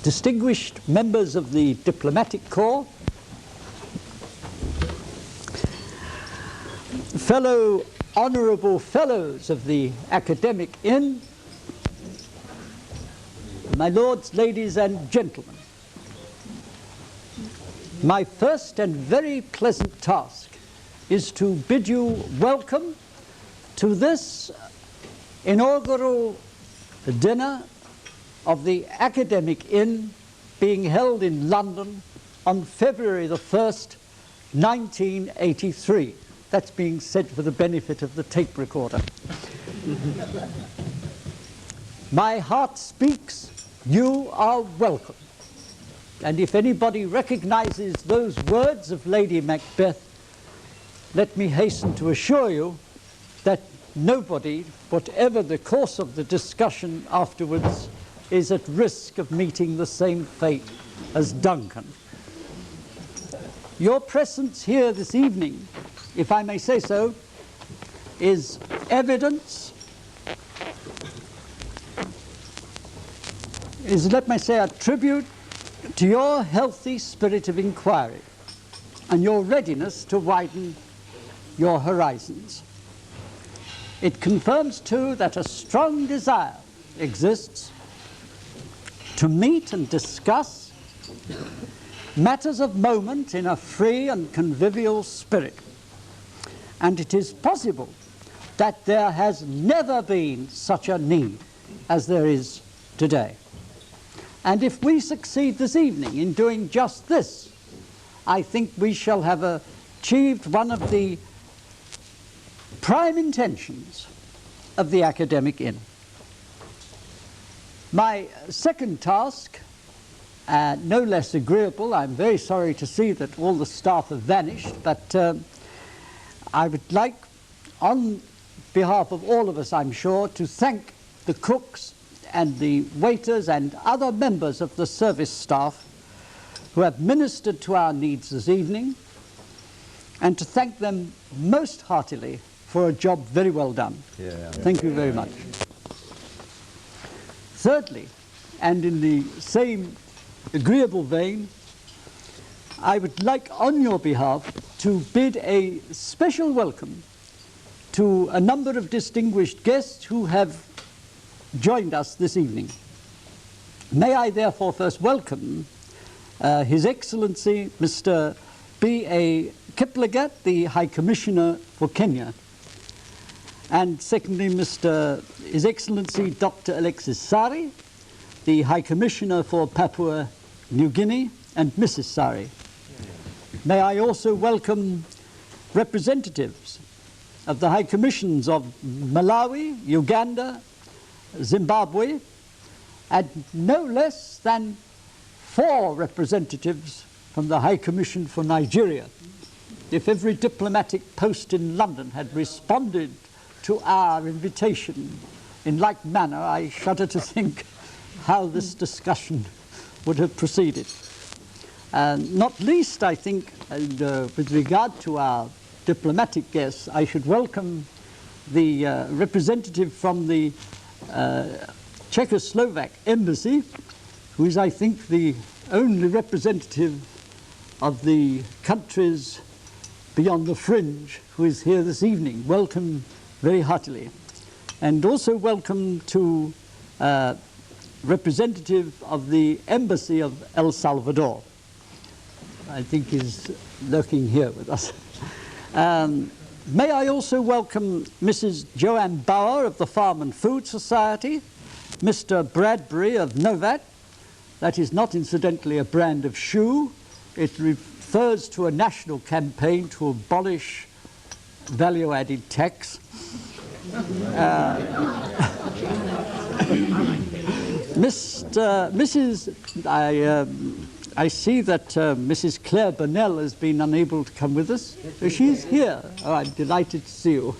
distinguished members of the diplomatic corps, fellow honorable fellows of the academic inn, my lords, ladies and gentlemen, my first and very pleasant task is to bid you welcome to this inaugural dinner of the Academic Inn being held in London on February the 1st, 1983. That's being said for the benefit of the tape recorder. My heart speaks, you are welcome. And if anybody recognizes those words of Lady Macbeth, let me hasten to assure you that nobody, whatever the course of the discussion afterwards, is at risk of meeting the same fate as Duncan. Your presence here this evening, if I may say so, is evidence, is, let me say, a tribute to your healthy spirit of inquiry and your readiness to widen your horizons. It confirms, too, that a strong desire exists to meet and discuss matters of moment in a free and convivial spirit. And it is possible that there has never been such a need as there is today. And if we succeed this evening in doing just this, I think we shall have achieved one of the prime intentions of the Academic Inn. My second task, no less agreeable, I'm very sorry to see that all the staff have vanished, but I would like, on behalf of all of us, I'm sure, to thank the cooks and the waiters and other members of the service staff who have ministered to our needs this evening, and to thank them most heartily for a job very well done. Thank you very much. Thirdly, and in the same agreeable vein, I would like on your behalf to bid a special welcome to a number of distinguished guests who have joined us this evening. May I therefore first welcome His Excellency Mr. B.A. Kiplagat, the High Commissioner for Kenya, and secondly His Excellency Dr. Alexis Sari, the High Commissioner for Papua New Guinea, and Mrs. Sari. May I also welcome representatives of the High Commissions of Malawi, Uganda, Zimbabwe, and no less than 4 representatives from the High Commission for Nigeria. If every diplomatic post in London had responded to our invitation in like manner, I shudder to think how this discussion would have proceeded. Not least, I think, with regard to our diplomatic guests, I should welcome the representative from the Czechoslovak embassy, who is, I think, the only representative of the countries beyond the fringe who is here this evening. Welcome very heartily. And also welcome to representative of the Embassy of El Salvador. I think is lurking here with us. May I also welcome Mrs. Joanne Bauer of the Farm and Food Society, Mr. Bradbury of Novat. That is not incidentally a brand of shoe. It refers to a national campaign to abolish value-added tax. I see that Mrs. Claire Burnell has been unable to come with us. She's here. Oh, I'm delighted to see you.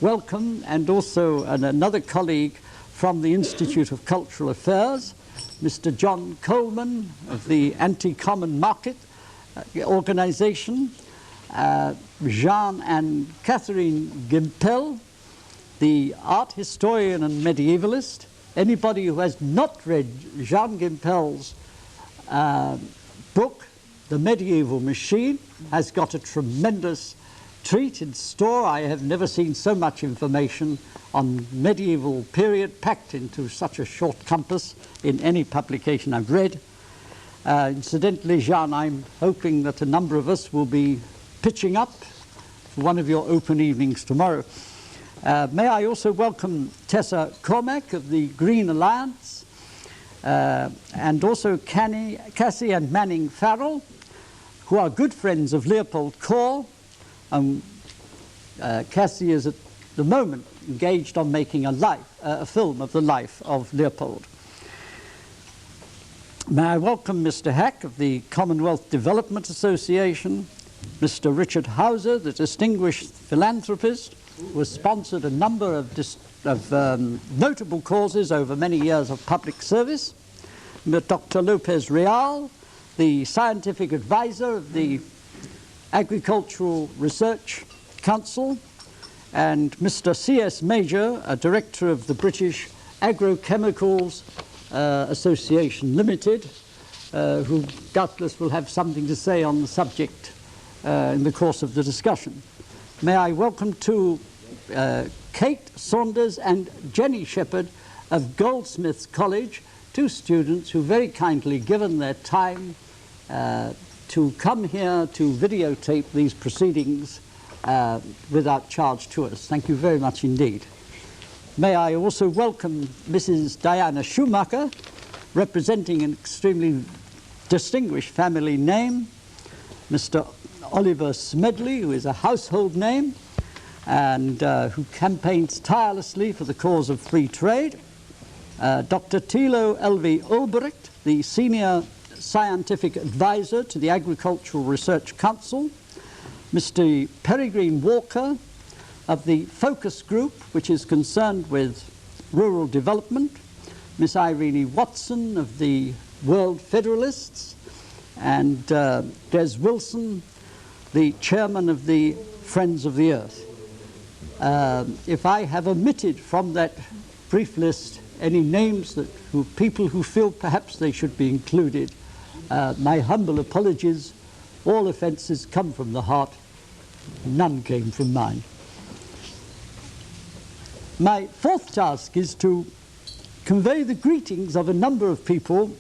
Welcome, and also another colleague from the Institute of Cultural Affairs, Mr. John Coleman of the Anti-Common Market Organization, Jean and Catherine Gimpel, the art historian and medievalist. Anybody who has not read Jean Gimpel's book, The Medieval Machine, has got a tremendous treat in store. I have never seen so much information on medieval period packed into such a short compass in any publication I've read. Incidentally, Jean, I'm hoping that a number of us will be pitching up for one of your open evenings tomorrow. May I also welcome Tessa Cormack of the Green Alliance, and also Cassie and Manning Farrell, who are good friends of Leopold Kohr. Cassie is at the moment engaged on making a film of the life of Leopold. May I welcome Mr. Hack of the Commonwealth Development Association, Mr. Richard Hauser, the distinguished philanthropist, who has sponsored a number of notable causes over many years of public service, Dr. Lopez Real, the scientific advisor of the Agricultural Research Council, and Mr. C.S. Major, a director of the British Agrochemicals Association Limited, who doubtless will have something to say on the subject in the course of the discussion. May I welcome to Kate Saunders and Jenny Shepherd of Goldsmiths College, two students who very kindly given their time to come here to videotape these proceedings without charge to us. Thank you very much indeed. May I also welcome Mrs. Diana Schumacher, representing an extremely distinguished family name, Mr. Oliver Smedley, who is a household name and who campaigns tirelessly for the cause of free trade, Dr. Thilo L.V. Ulbricht, the senior scientific advisor to the Agricultural Research Council, Mr. Peregrine Walker of the Focus Group, which is concerned with rural development, Miss Irene Watson of the World Federalists, and Des Wilson, the chairman of the Friends of the Earth. If I have omitted from that brief list any names that people who feel perhaps they should be included, my humble apologies. All offences come from the heart. None came from mine. My fourth task is to convey the greetings of a number of people,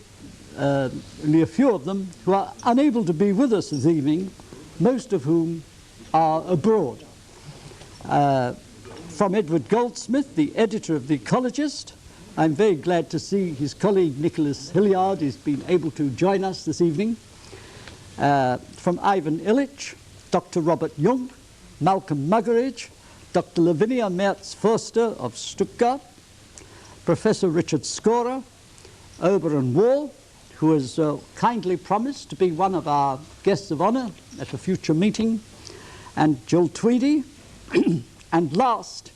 only a few of them, who are unable to be with us this evening, most of whom are abroad. From Edward Goldsmith, the editor of The Ecologist, I'm very glad to see his colleague Nicholas Hilliard has been able to join us this evening. From Ivan Illich, Dr. Robert Jung, Malcolm Muggeridge, Dr. Lavinia Merz-Forster of Stuttgart, Professor Richard Scorer, Oberon Wall, who has kindly promised to be one of our guests of honor at a future meeting, and Jill Tweedy, and last,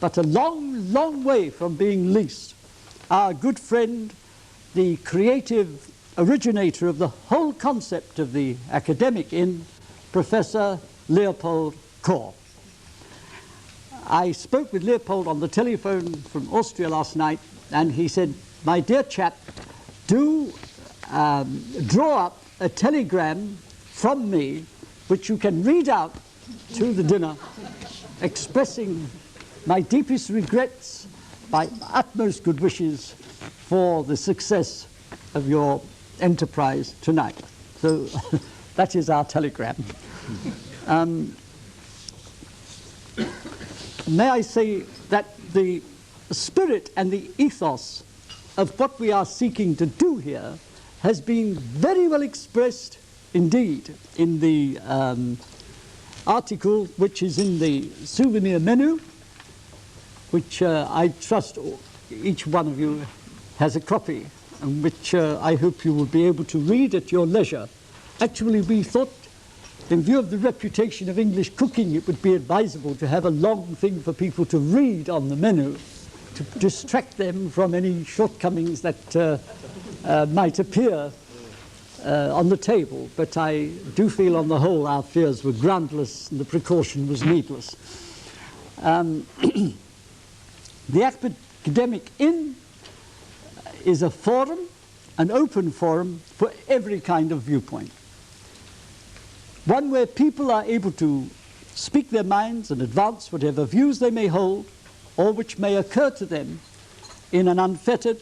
but a long, long way from being least, our good friend, the creative originator of the whole concept of the academic inn, Professor Leopold Kohr. I spoke with Leopold on the telephone from Austria last night, and he said, my dear chap, do draw up a telegram from me which you can read out to the dinner, expressing my deepest regrets, my utmost good wishes for the success of your enterprise tonight. So that is our telegram. May I say that the spirit and the ethos of what we are seeking to do here has been very well expressed indeed in the article which is in the souvenir menu, which I trust each one of you has a copy, and which I hope you will be able to read at your leisure. Actually, we thought, in view of the reputation of English cooking, it would be advisable to have a long thing for people to read on the menu to distract them from any shortcomings that might appear on the table. But I do feel on the whole our fears were groundless and the precaution was needless. The academic inn is a forum an open forum for every kind of viewpoint. One where people are able to speak their minds and advance whatever views they may hold or which may occur to them in an unfettered,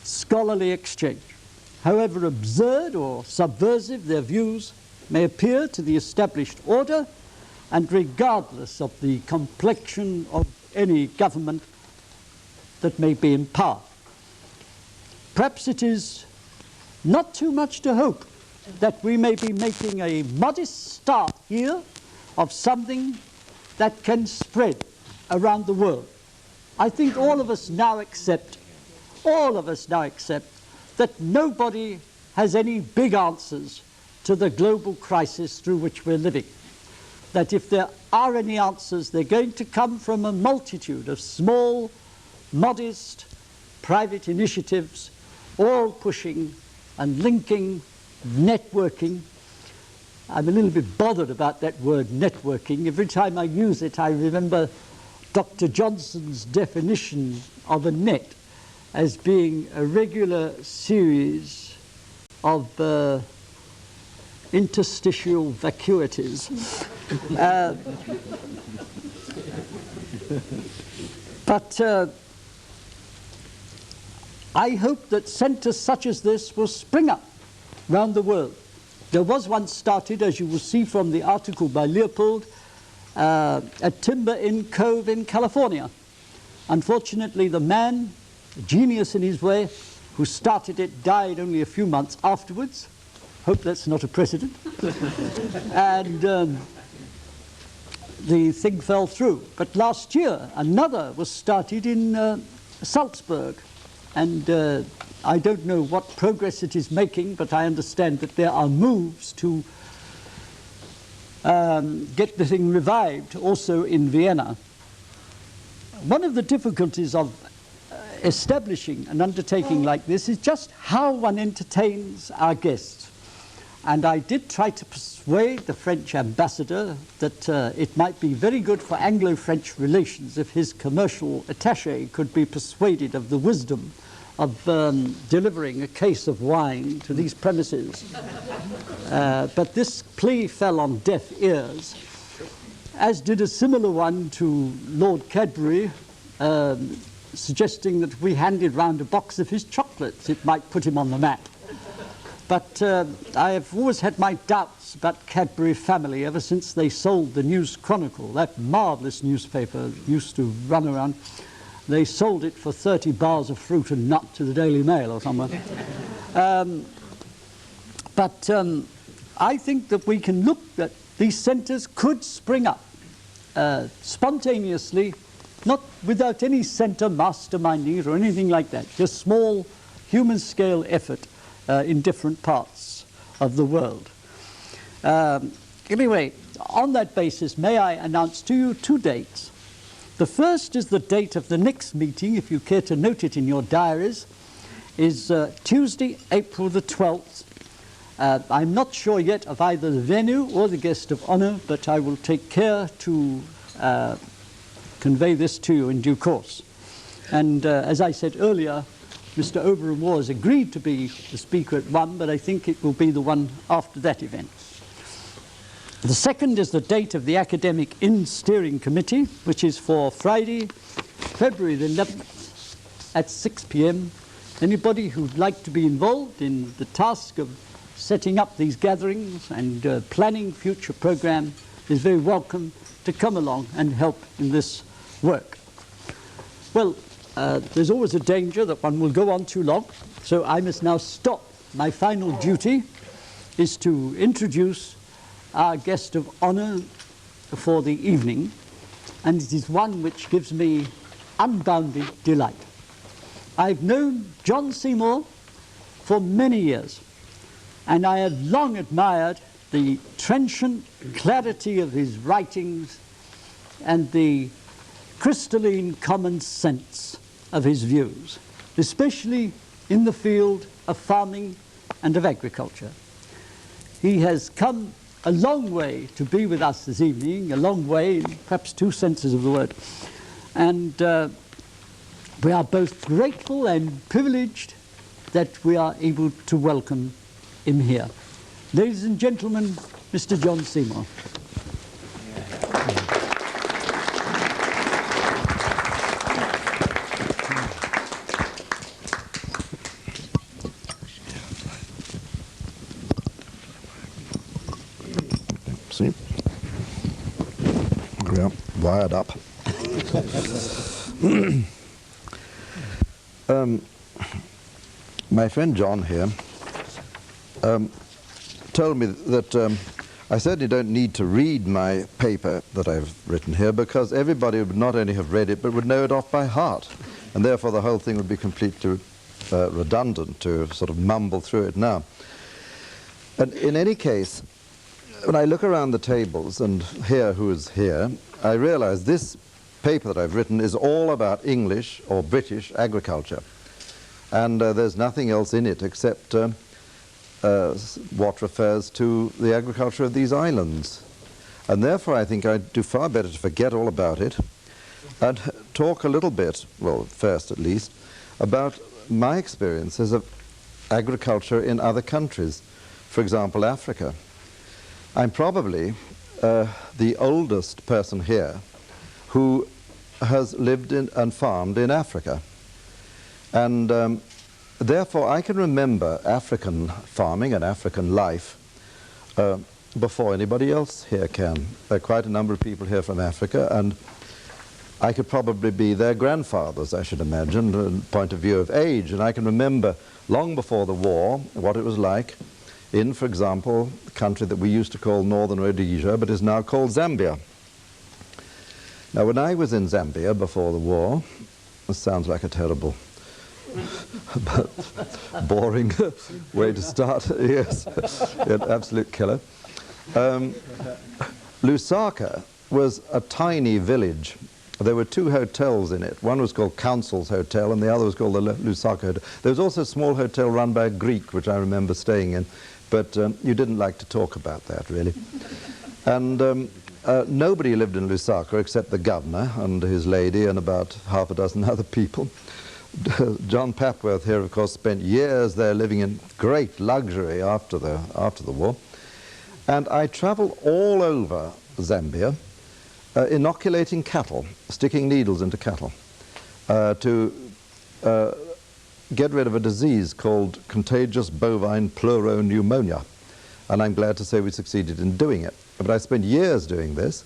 scholarly exchange. However absurd or subversive their views may appear to the established order, and regardless of the complexion of any government that may be in power. Perhaps it is not too much to hope that we may be making a modest start here of something that can spread around the world. I think all of us now accept that nobody has any big answers to the global crisis through which we're living. That if there are any answers, they're going to come from a multitude of small, modest, private initiatives, all pushing and linking, networking. I'm a little bit bothered about that word networking. Every time I use it, I remember Dr. Johnson's definition of a net as being a regular series of interstitial vacuities. But I hope that centres such as this will spring up around the world. There was one started, as you will see from the article by Leopold, at Timber Inn Cove in California. Unfortunately, the man, a genius in his way, who started it, died only a few months afterwards. Hope that's not a precedent. And the thing fell through. But last year, another was started in Salzburg. And I don't know what progress it is making, but I understand that there are moves to get the thing revived also in Vienna. One of the difficulties of establishing an undertaking like this is just how one entertains our guests. And I did try to persuade the French ambassador that it might be very good for Anglo-French relations if his commercial attaché could be persuaded of the wisdom of delivering a case of wine to these premises. But this plea fell on deaf ears, as did a similar one to Lord Cadbury, suggesting that if we handed round a box of his chocolates, it might put him on the map. But I have always had my doubts about Cadbury family ever since they sold the News Chronicle, that marvellous newspaper that used to run around. They sold it for 30 bars of fruit and nut to the Daily Mail or somewhere. But I think that we can look that these centres could spring up spontaneously, not without any centre masterminding it or anything like that, just small human scale effort in different parts of the world. Anyway, on that basis, may I announce to you two dates. The first is the date of the next meeting, if you care to note it in your diaries, is Tuesday, April the 12th. I'm not sure yet of either the venue or the guest of honour, but I will take care to convey this to you in due course. And as I said earlier, Mr. Oberon has agreed to be the speaker at one, but I think it will be the one after that event. The second is the date of the Academic Inn Steering Committee, which is for Friday, February the 11th at 6 p.m. Anybody who'd like to be involved in the task of setting up these gatherings and planning future program is very welcome to come along and help in this work. Well, there's always a danger that one will go on too long, so I must now stop. My final duty is to introduce our guest of honour for the evening, and it is one which gives me unbounded delight. I've known John Seymour for many years, and I have long admired the trenchant clarity of his writings and the crystalline common sense of his views, especially in the field of farming and of agriculture. He has come a long way to be with us this evening, a long way in perhaps two senses of the word. And we are both grateful and privileged that we are able to welcome him here. Ladies and gentlemen, Mr. John Seymour. See? Yeah, wired up. My friend John here told me that I certainly don't need to read my paper that I've written here, because everybody would not only have read it but would know it off by heart, and therefore the whole thing would be completely redundant to sort of mumble through it now. And in any case, when I look around the tables and hear who is here, I realize this paper that I've written is all about English or British agriculture. And there's nothing else in it except what refers to the agriculture of these islands. And therefore I think I'd do far better to forget all about it and talk a little bit, well, first at least, about my experiences of agriculture in other countries, for example, Africa. I'm probably the oldest person here who has lived in and farmed in Africa. And therefore I can remember African farming and African life before anybody else here can. There are quite a number of people here from Africa, and I could probably be their grandfathers, I should imagine, from the point of view of age. And I can remember long before the war what it was like in, for example, the country that we used to call Northern Rhodesia, but is now called Zambia. Now, when I was in Zambia before the war, this sounds like a terrible, but boring way to start. Yes, an absolute killer. Lusaka was a tiny village. There were two hotels in it. One was called Council's Hotel, and the other was called the Lusaka Hotel. There was also a small hotel run by a Greek, which I remember staying in, but you didn't like to talk about that, really. And nobody lived in Lusaka except the governor and his lady and about half a dozen other people. John Papworth here, of course, spent years there living in great luxury after the war. And I traveled all over Zambia, inoculating cattle, sticking needles into cattle, to get rid of a disease called contagious bovine pleuropneumonia. And I'm glad to say we succeeded in doing it. But I spent years doing this.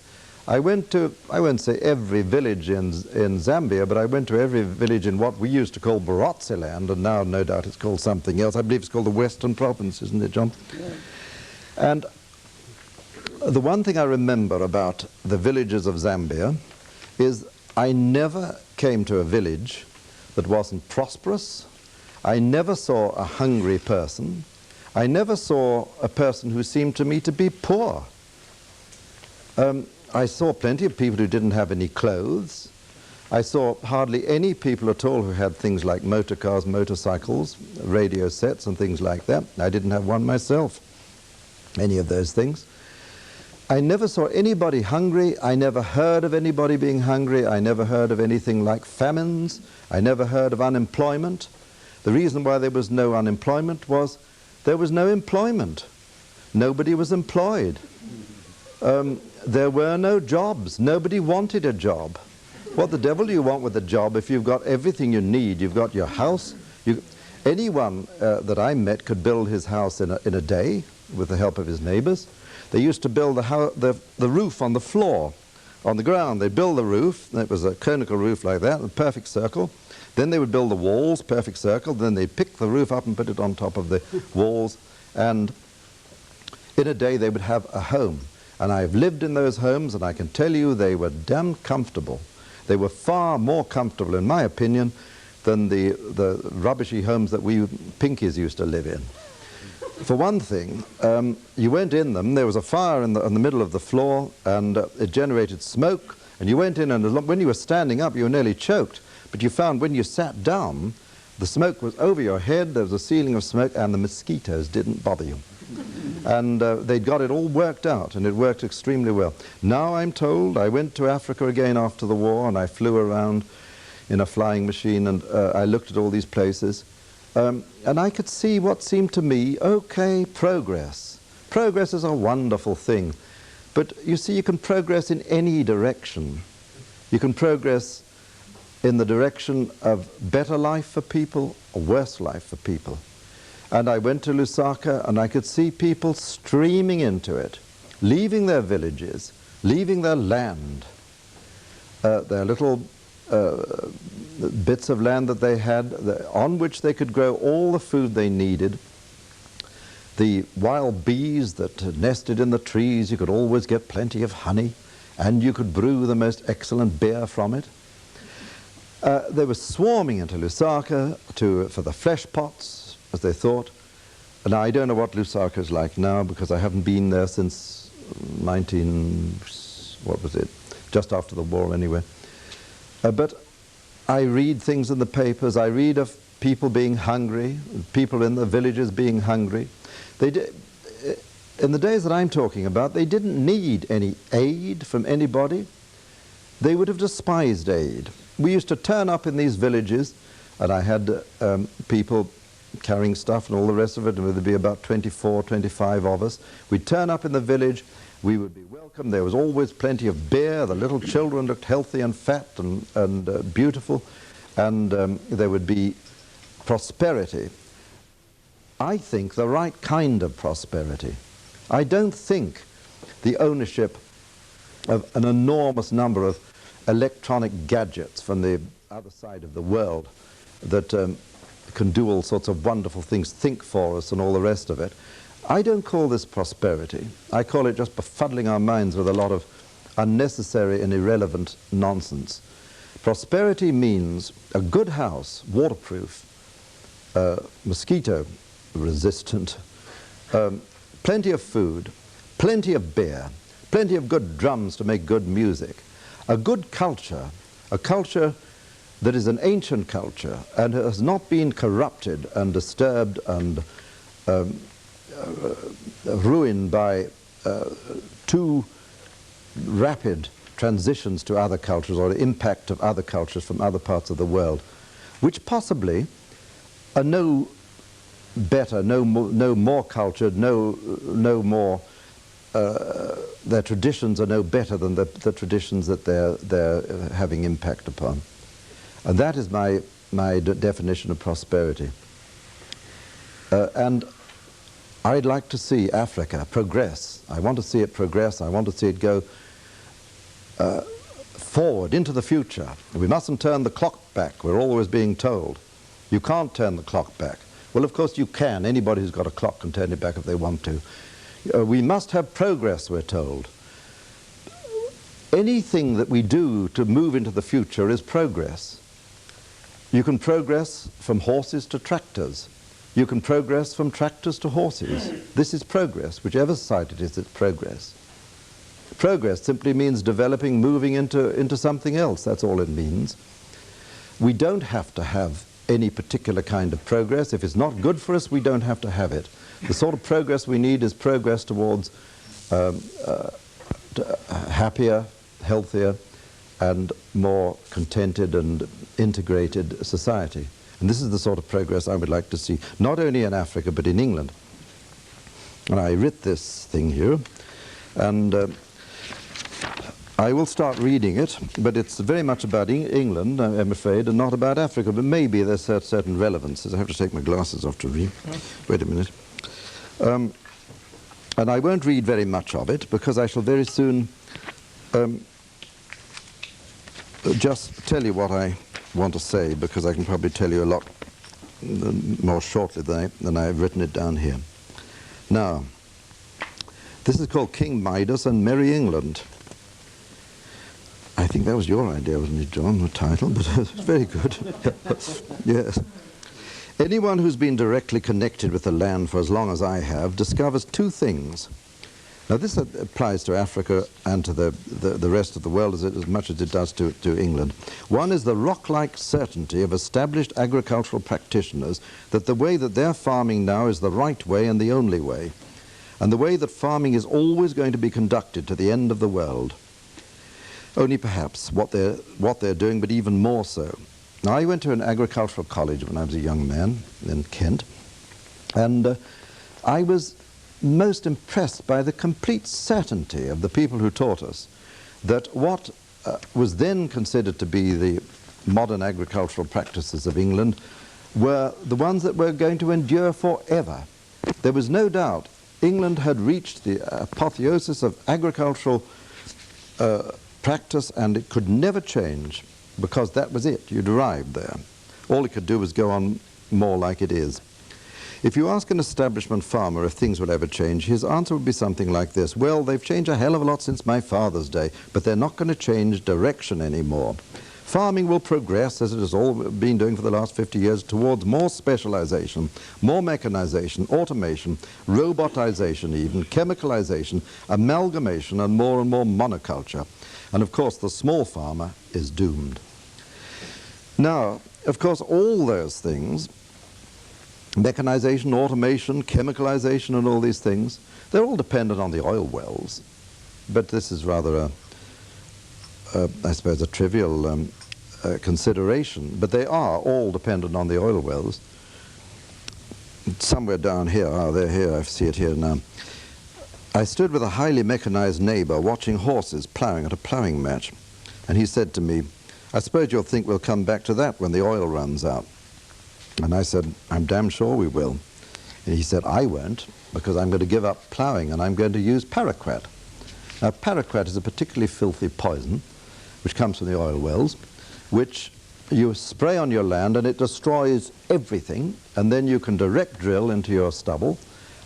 I went to, I won't say every village in Zambia, but I went to every village in what we used to call Barotseland, and now no doubt it's called something else. I believe it's called the Western Province, isn't it, John? Yeah. And the one thing I remember about the villages of Zambia is I never came to a village that wasn't prosperous. I never saw a hungry person. I never saw a person who seemed to me to be poor. I saw plenty of people who didn't have any clothes. I saw hardly any people at all who had things like motor cars, motorcycles, radio sets and things like that. I didn't have one myself, any of those things. I never saw anybody hungry. I never heard of anybody being hungry. I never heard of anything like famines. I never heard of unemployment. The reason why there was no unemployment was there was no employment. Nobody was employed. There were no jobs. Nobody wanted a job. What the devil do you want with a job if you've got everything you need? You've got your house. Anyone that I met could build his house in a day with the help of his neighbors. They used to build the roof on the floor, on the ground. They'd build the roof. It was a conical roof like that, a perfect circle. Then they would build the walls, perfect circle. Then they'd pick the roof up and put it on top of the walls. And in a day they would have a home. And I've lived in those homes, and I can tell you they were damn comfortable. They were far more comfortable, in my opinion, than the rubbishy homes that we pinkies used to live in. For one thing, you went in them, there was a fire in the middle of the floor, and it generated smoke, and you went in, and when you were standing up, you were nearly choked. But you found when you sat down, the smoke was over your head, there was a ceiling of smoke, and the mosquitoes didn't bother you. And they'd got it all worked out, and it worked extremely well. Now I'm told, I went to Africa again after the war, and I flew around in a flying machine, and I looked at all these places. And I could see what seemed to me, okay, progress. Progress is a wonderful thing. But you see, you can progress in any direction. You can progress in the direction of better life for people or worse life for people. And I went to Lusaka and I could see people streaming into it, leaving their villages, leaving their land, their little bits of land that they had on which they could grow all the food they needed. The wild bees that nested in the trees, you could always get plenty of honey, and you could brew the most excellent beer from it. They were swarming into Lusaka for the flesh pots, as they thought. And I don't know what Lusaka is like now, because I haven't been there since just after the war anyway. But I read things in the papers. I read of people being hungry, people in the villages being hungry. In the days that I'm talking about, they didn't need any aid from anybody. They would have despised aid. We used to turn up in these villages, and I had people carrying stuff and all the rest of it, and there'd be about 24, 25 of us. We'd turn up in the village. We would be welcome. There was always plenty of beer. The little children looked healthy and fat and beautiful, and there would be prosperity. I think the right kind of prosperity. I don't think the ownership of an enormous number of electronic gadgets from the other side of the world that can do all sorts of wonderful things, think for us and all the rest of it. I don't call this prosperity. I call it just befuddling our minds with a lot of unnecessary and irrelevant nonsense. Prosperity means a good house, waterproof, mosquito resistant, plenty of food, plenty of beer, plenty of good drums to make good music, a good culture, a culture that is an ancient culture and has not been corrupted and disturbed and ruined by too rapid transitions to other cultures or the impact of other cultures from other parts of the world, which possibly are no better, no more cultured, no more, their traditions are no better than the traditions that they're having impact upon. And that is my definition of prosperity. And I'd like to see Africa progress. I want to see it progress. I want to see it go forward into the future. We mustn't turn the clock back. We're always being told. You can't turn the clock back. Well, of course you can. Anybody who's got a clock can turn it back if they want to. We must have progress, we're told. Anything that we do to move into the future is progress. You can progress from horses to tractors. You can progress from tractors to horses. This is progress. Whichever side it is, it's progress. Progress simply means developing, moving into something else. That's all it means. We don't have to have any particular kind of progress. If it's not good for us, we don't have to have it. The sort of progress we need is progress towards happier, healthier, and more contented and integrated society. And this is the sort of progress I would like to see, not only in Africa, but in England. And I writ this thing here, and I will start reading it, but it's very much about England, I'm afraid, and not about Africa, but maybe there's certain relevances. I have to take my glasses off to read. Wait a minute. And I won't read very much of it, because I shall very soon just tell you what I want to say, because I can probably tell you a lot more shortly than I've written it down here. Now, this is called King Midas and Merry England. I think that was your idea, wasn't it, John, the title? But it's very good. Yes. Anyone who's been directly connected with the land for as long as I have discovers two things. Now, this applies to Africa and to the rest of the world as much as it does to England. One is the rock-like certainty of established agricultural practitioners that the way that they're farming now is the right way and the only way, and the way that farming is always going to be conducted to the end of the world. Only perhaps what they're doing, but even more so. Now, I went to an agricultural college when I was a young man in Kent, and I was most impressed by the complete certainty of the people who taught us that what was then considered to be the modern agricultural practices of England were the ones that were going to endure forever. There was no doubt England had reached the apotheosis of agricultural practice, and it could never change, because that was it. You'd arrived there. All it could do was go on more like it is. If you ask an establishment farmer if things will ever change, his answer would be something like this: well, they've changed a hell of a lot since my father's day, but they're not going to change direction anymore. Farming will progress, as it has all been doing for the last 50 years, towards more specialization, more mechanization, automation, robotization even, chemicalization, amalgamation, and more monoculture. And of course, the small farmer is doomed. Now, of course, all those things, mechanization, automation, chemicalization, and all these things, they're all dependent on the oil wells. But this is rather I suppose, a trivial consideration, but they are all dependent on the oil wells. Somewhere down here, they're here, I see it here now. I stood with a highly mechanized neighbor watching horses ploughing at a ploughing match, and he said to me, I suppose you'll think we'll come back to that when the oil runs out. And I said, I'm damn sure we will. And he said, I won't, because I'm going to give up ploughing and I'm going to use paraquat. Now, paraquat is a particularly filthy poison which comes from the oil wells, which you spray on your land and it destroys everything, and then you can direct drill into your stubble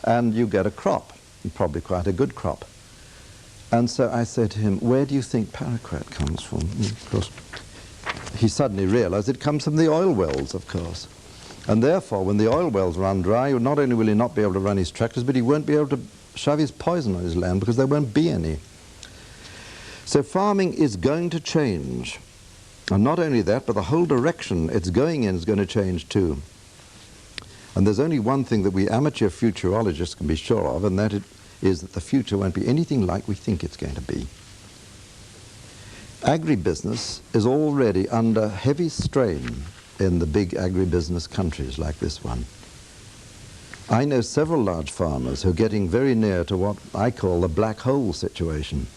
and you get a crop, and probably quite a good crop. And so I said to him, where do you think paraquat comes from? And of course, he suddenly realized it comes from the oil wells, of course. And therefore, when the oil wells run dry, not only will he not be able to run his tractors, but he won't be able to shove his poison on his land because there won't be any. So farming is going to change. And not only that, but the whole direction it's going in is going to change too. And there's only one thing that we amateur futurologists can be sure of, and that is that the future won't be anything like we think it's going to be. Agribusiness is already under heavy strain in the big agribusiness countries like this one. I know several large farmers who are getting very near to what I call the black hole situation.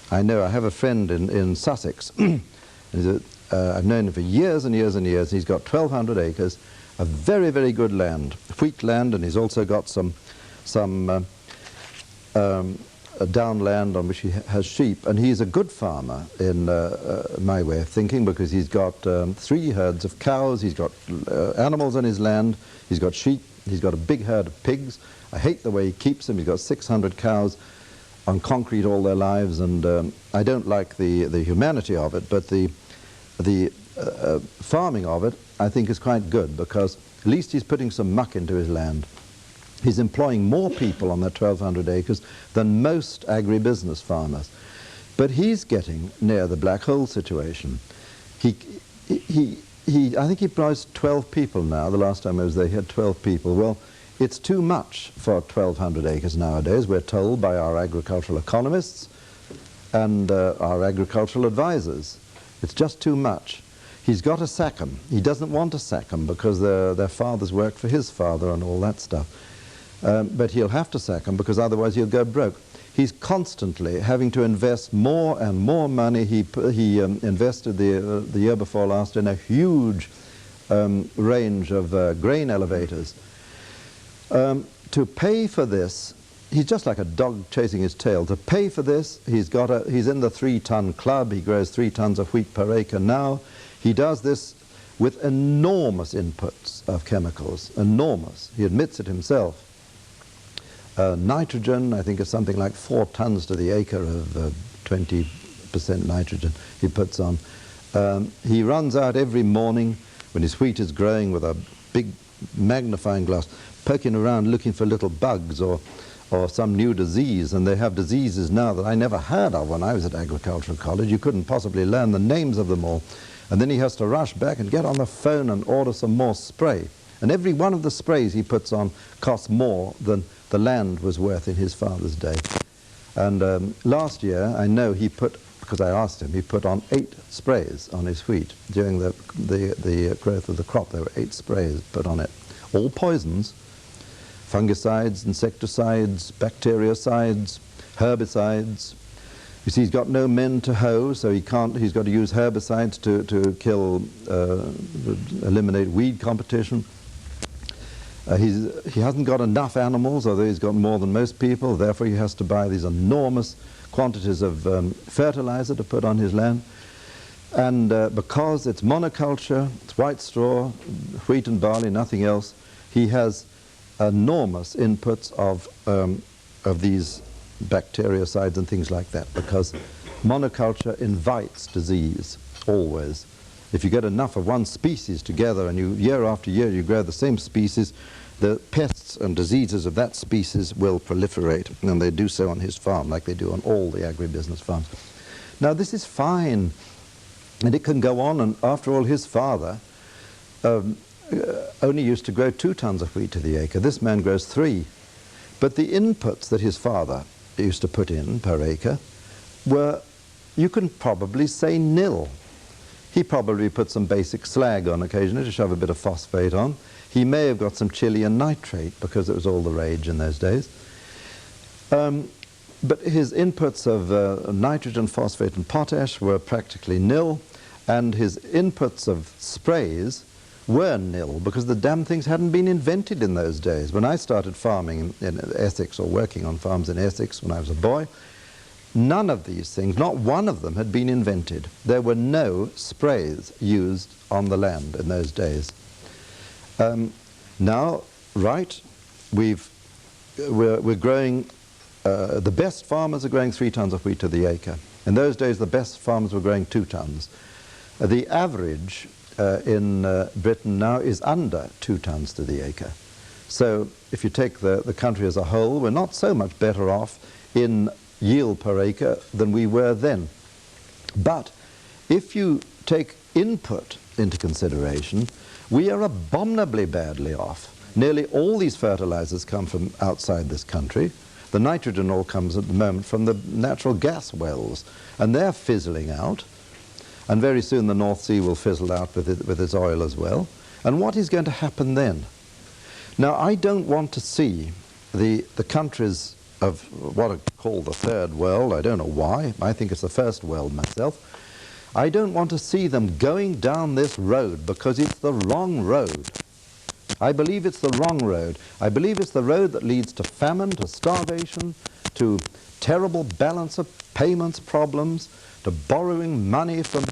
I have a friend in Sussex. I've known him for years and years and years. He's got 1,200 acres of very, very good land, wheat land, and he's also got some downland on which he has sheep. And he's a good farmer in my way of thinking, because he's got 3 herds of cows, he's got animals on his land, he's got sheep, he's got a big herd of pigs. I hate the way he keeps them. He's got 600 cows on concrete all their lives, and I don't like the humanity of it, but the farming of it I think is quite good, because at least he's putting some muck into his land. He's employing more people on that 1,200 acres than most agribusiness farmers. But he's getting near the black hole situation. I think he employs 12 people now. The last time I was there, he had 12 people. Well, it's too much for 1,200 acres nowadays, we're told by our agricultural economists and our agricultural advisors. It's just too much. He's got to sack them. He doesn't want to sack them because their fathers worked for his father and all that stuff. But he'll have to sack them because otherwise he'll go broke. He's constantly having to invest more and more money. He invested the year before last in a huge range of grain elevators. To pay for this, he's just like a dog chasing his tail. To pay for this, he's in the 3-ton club. He grows 3 tons of wheat per acre now. He does this with enormous inputs of chemicals, enormous. He admits it himself. Nitrogen, I think, is something like 4 tons to the acre of 20% nitrogen he puts on. He runs out every morning when his wheat is growing with a big magnifying glass, poking around looking for little bugs or some new disease, and they have diseases now that I never heard of when I was at agricultural college. You couldn't possibly learn the names of them all. And then he has to rush back and get on the phone and order some more spray. And every one of the sprays he puts on costs more than the land was worth in his father's day. And last year, I know he put because I asked him, he put on 8 sprays on his wheat during the growth of the crop. There were 8 sprays put on it, all poisons, fungicides, insecticides, bactericides, herbicides. You see, he's got no men to hoe, so he's got to use herbicides to kill, eliminate weed competition. He hasn't got enough animals, although he's got more than most people, therefore he has to buy these enormous quantities of fertilizer to put on his land. And because it's monoculture, it's white straw, wheat and barley, nothing else, he has enormous inputs of these bactericides and things like that, because monoculture invites disease, always. If you get enough of one species together and year after year you grow the same species, the pests and diseases of that species will proliferate, and they do so on his farm like they do on all the agribusiness farms. Now this is fine, and it can go on, and after all his father only used to grow 2 tons of wheat to the acre. This man grows 3. But the inputs that his father used to put in per acre were, you can probably say, nil. He probably put some basic slag on occasionally to shove a bit of phosphate on. He may have got some Chilean nitrate because it was all the rage in those days. But his inputs of nitrogen, phosphate and potash were practically nil, and his inputs of sprays were nil because the damn things hadn't been invented in those days. When I started farming in Essex, or working on farms in Essex when I was a boy, none of these things, not one of them, had been invented. There were no sprays used on the land in those days. Now, right, we're growing, the best farmers are growing 3 tons of wheat to the acre. In those days, the best farmers were growing 2 tons. The average in Britain now is under 2 tons to the acre. So if you take the country as a whole, we're not so much better off in yield per acre than we were then. But if you take input into consideration, we are abominably badly off. Nearly all these fertilizers come from outside this country. The nitrogen all comes at the moment from the natural gas wells, and they're fizzling out. And very soon the North Sea will fizzle out with its oil as well. And what is going to happen then? Now, I don't want to see the countries of what I call the third world. I don't know why. I think it's the first world myself. I don't want to see them going down this road because it's the wrong road. I believe it's the wrong road. I believe it's the road that leads to famine, to starvation, to terrible balance of payments problems, to borrowing money from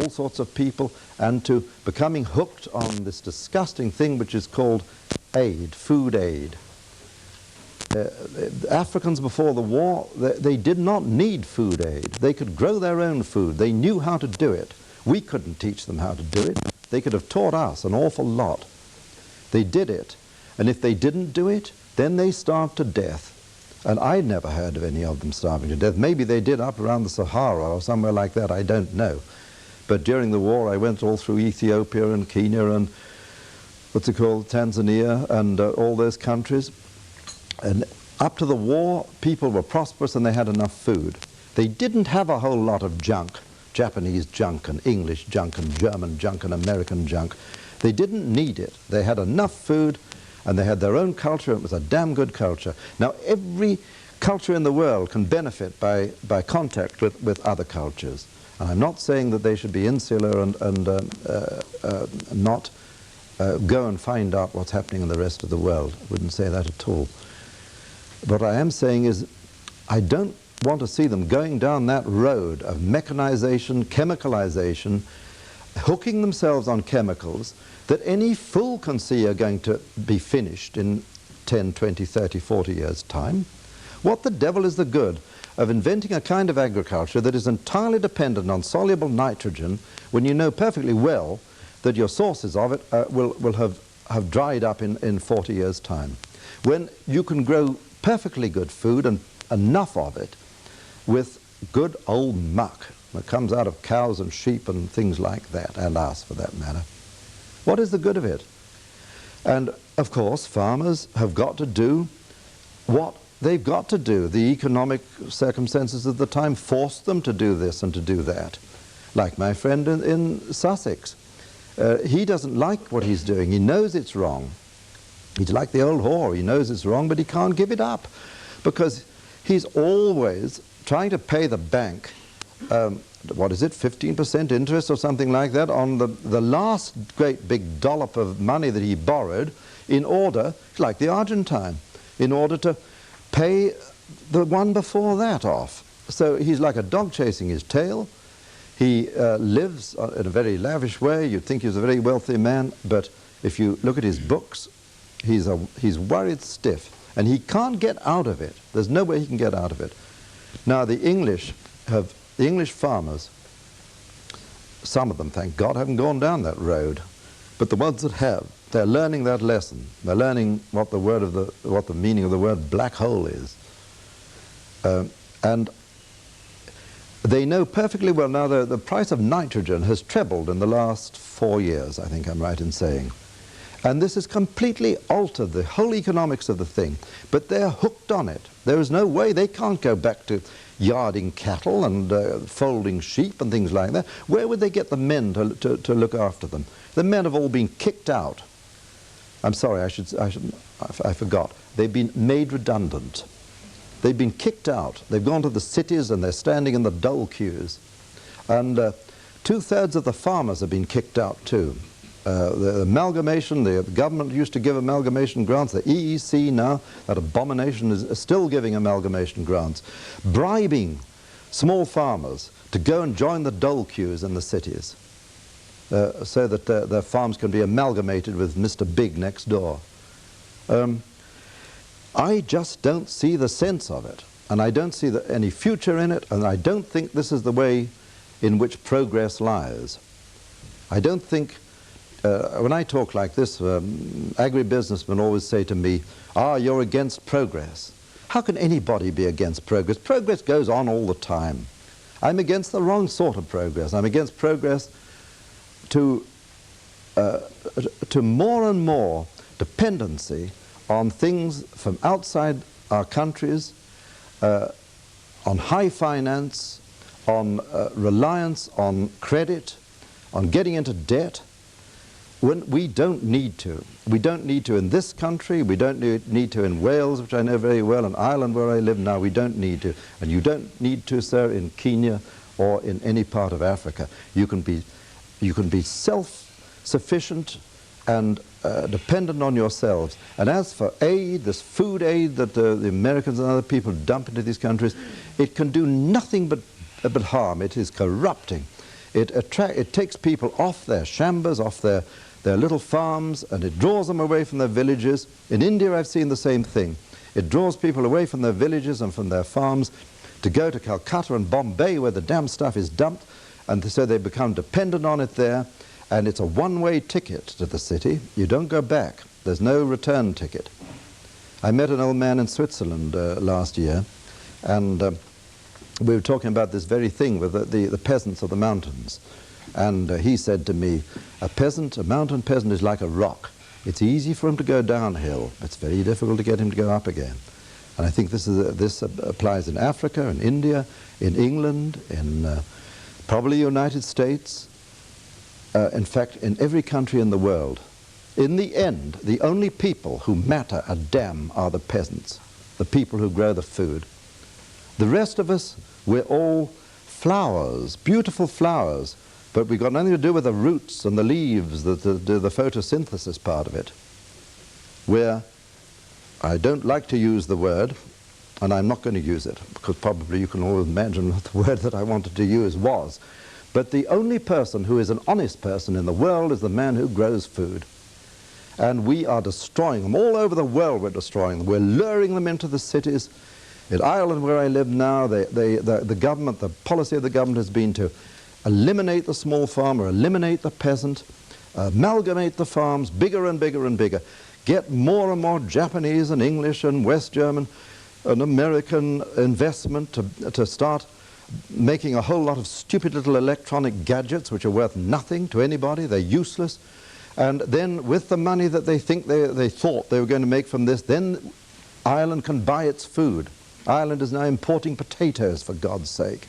all sorts of people, and to becoming hooked on this disgusting thing which is called aid, food aid. Africans before the war, they did not need food aid. They could grow their own food. They knew how to do it. We couldn't teach them how to do it. They could have taught us an awful lot. They did it. And if they didn't do it, then they starved to death. And I never heard of any of them starving to death. Maybe they did up around the Sahara or somewhere like that, I don't know. But during the war I went all through Ethiopia and Kenya and what's it called, Tanzania, and all those countries. And up to the war, people were prosperous and they had enough food. They didn't have a whole lot of junk, Japanese junk and English junk and German junk and American junk. They didn't need it. They had enough food and they had their own culture. It was a damn good culture. Now, every culture in the world can benefit by contact with other cultures. And I'm not saying that they should be insular and not go and find out what's happening in the rest of the world. I wouldn't say that at all. What I am saying is I don't want to see them going down that road of mechanization, chemicalization, hooking themselves on chemicals that any fool can see are going to be finished in 10, 20, 30, 40 years' time. What the devil is the good of inventing a kind of agriculture that is entirely dependent on soluble nitrogen when you know perfectly well that your sources of it will have dried up in 40 years' time? When you can grow perfectly good food, and enough of it, with good old muck that comes out of cows and sheep and things like that, and us for that matter. What is the good of it? And of course farmers have got to do what they've got to do. The economic circumstances of the time forced them to do this and to do that. Like my friend in Sussex. He doesn't like what he's doing. He knows it's wrong. He's like the old whore. He knows it's wrong, but he can't give it up because he's always trying to pay the bank, what is it, 15% interest or something like that on the last great big dollop of money that he borrowed in order, like the Argentine, in order to pay the one before that off. So he's like a dog chasing his tail. He lives in a very lavish way. You'd think he's a very wealthy man, but if you look at his books, he's worried stiff, and he can't get out of it. There's no way he can get out of it. Now the English farmers, some of them, thank God, haven't gone down that road, but the ones that have, they're learning that lesson. They're learning what the meaning of the word black hole is, and they know perfectly well now the price of nitrogen has trebled in the last 4 years, I think I'm right in saying. And this has completely altered the whole economics of the thing. But they're hooked on it. There is no way. They can't go back to yarding cattle and folding sheep and things like that. Where would they get the men to look after them? The men have all been kicked out. I'm sorry, I forgot. They've been made redundant. They've been kicked out. They've gone to the cities and they're standing in the dole queues. And 2/3 of the farmers have been kicked out too. The amalgamation, the government used to give amalgamation grants. The EEC now, that abomination, is still giving amalgamation grants. Bribing small farmers to go and join the dole queues in the cities so that their farms can be amalgamated with Mr. Big next door. I just don't see the sense of it, and I don't see any future in it, and I don't think this is the way in which progress lies. I don't think, when I talk like this, agribusinessmen always say to me, you're against progress. How can anybody be against progress? Progress goes on all the time. I'm against the wrong sort of progress. I'm against progress to more and more dependency on things from outside our countries, on high finance, on reliance on credit, on getting into debt, when we don't need to. We don't need to in this country, we don't need to in Wales, which I know very well, and Ireland where I live now, we don't need to. And you don't need to, sir, in Kenya or in any part of Africa. You can be self-sufficient and dependent on yourselves. And as for aid, this food aid that the Americans and other people dump into these countries, it can do nothing but harm. It is corrupting. It takes people off their shambas, off their little farms, and it draws them away from their villages. In India I've seen the same thing. It draws people away from their villages and from their farms to go to Calcutta and Bombay where the damn stuff is dumped, and so they become dependent on it there. And it's a one-way ticket to the city. You don't go back. There's no return ticket. I met an old man in Switzerland last year, and we were talking about this very thing with the peasants of the mountains. And he said to me, a mountain peasant is like a rock. It's easy for him to go downhill. It's very difficult to get him to go up again. And I think this applies in Africa, in India, in England, in probably the United States. In fact, in every country in the world. In the end, the only people who matter a damn are the peasants, the people who grow the food. The rest of us, we're all flowers, beautiful flowers, but we've got nothing to do with the roots and the leaves, the photosynthesis part of it. Where I don't like to use the word, and I'm not going to use it, because probably you can all imagine what the word that I wanted to use was. But the only person who is an honest person in the world is the man who grows food. And we are destroying them. All over the world we're destroying them. We're luring them into the cities. In Ireland, where I live now, the government, the policy of the government has been to eliminate the small farmer, eliminate the peasant, amalgamate the farms, bigger and bigger and bigger. Get more and more Japanese and English and West German and American investment to start making a whole lot of stupid little electronic gadgets which are worth nothing to anybody. They're useless. And then with the money that they thought they were going to make from this, then Ireland can buy its food. Ireland is now importing potatoes, for God's sake,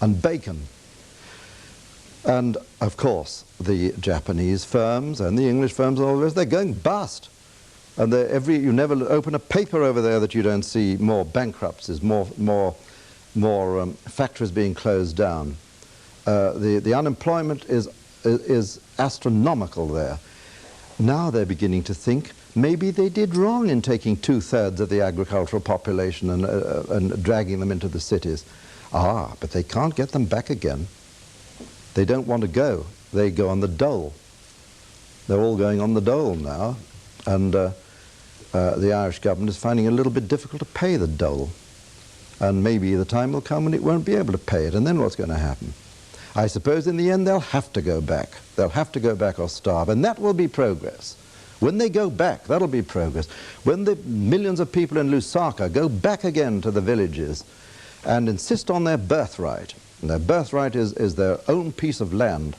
and bacon. And, of course, the Japanese firms and the English firms and all the rest, they're going bust. And you never open a paper over there that you don't see more bankruptcies, more factories being closed down. The unemployment is astronomical there. Now they're beginning to think maybe they did wrong in taking 2/3 of the agricultural population and dragging them into the cities. But they can't get them back again. They don't want to go. They go on the dole. They're all going on the dole now, and the Irish government is finding it a little bit difficult to pay the dole. And maybe the time will come when it won't be able to pay it, and then what's going to happen? I suppose in the end they'll have to go back. They'll have to go back or starve, and that will be progress. When they go back, that'll be progress. When the millions of people in Lusaka go back again to the villages and insist on their birthright, and their birthright is their own piece of land,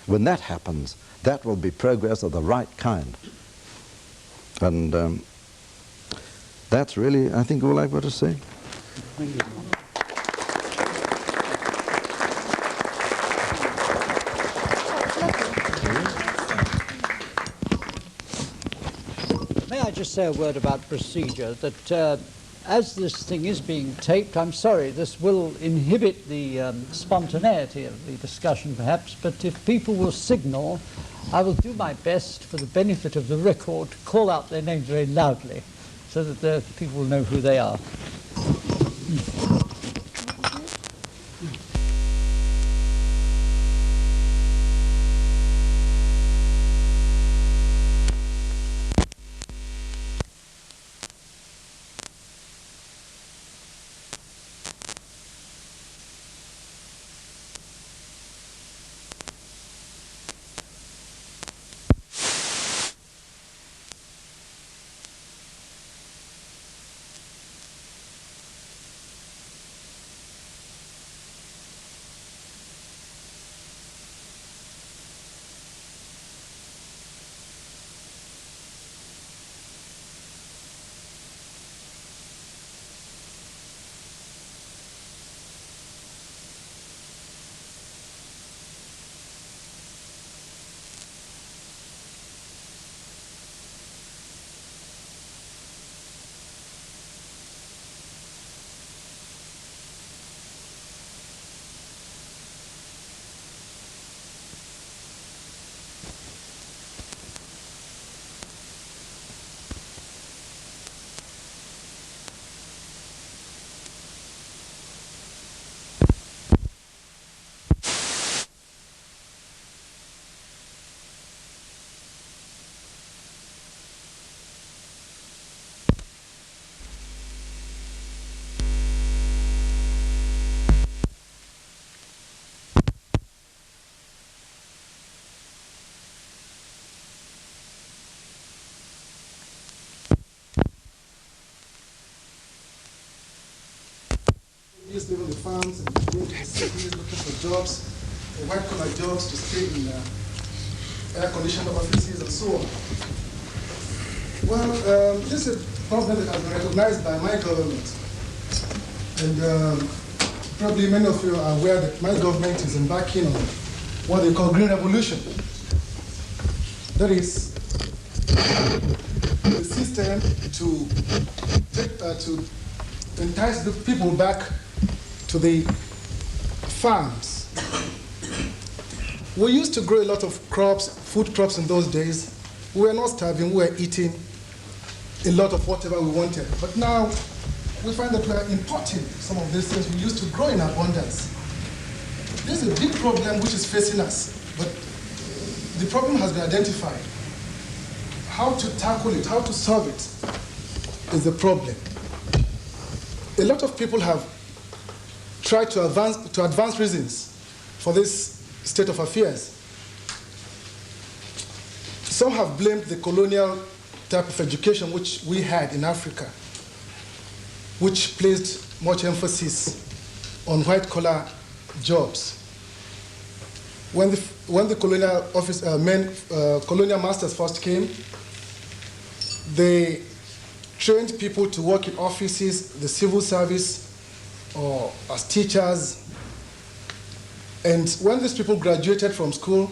when that happens, that will be progress of the right kind. And that's really, I think, all I've got to say. Thank you. May I just say a word about procedure, that as this thing is being taped, I'm sorry, this will inhibit the spontaneity of the discussion perhaps, but if people will signal, I will do my best for the benefit of the record to call out their names very loudly so that the people will know who they are. Youth leaving the farms and going to the cities looking for jobs, white-collar jobs to stay in air-conditioned offices and so on. Well, this is a problem that has been recognized by my government. And probably many of you are aware that my government is embarking on what they call Green Revolution. That is the system to entice the people back to the farms. We used to grow a lot of crops, food crops in those days. We were not starving, we were eating a lot of whatever we wanted. But now we find that we are importing some of these things we used to grow in abundance. This is a big problem which is facing us, but the problem has been identified. How to tackle it, how to solve it is the problem. A lot of people have tried to advance reasons for this state of affairs. Some have blamed the colonial type of education which we had in Africa, which placed much emphasis on white-collar jobs. When the colonial colonial masters first came, they trained people to work in offices, the civil service, or as teachers. And when these people graduated from school,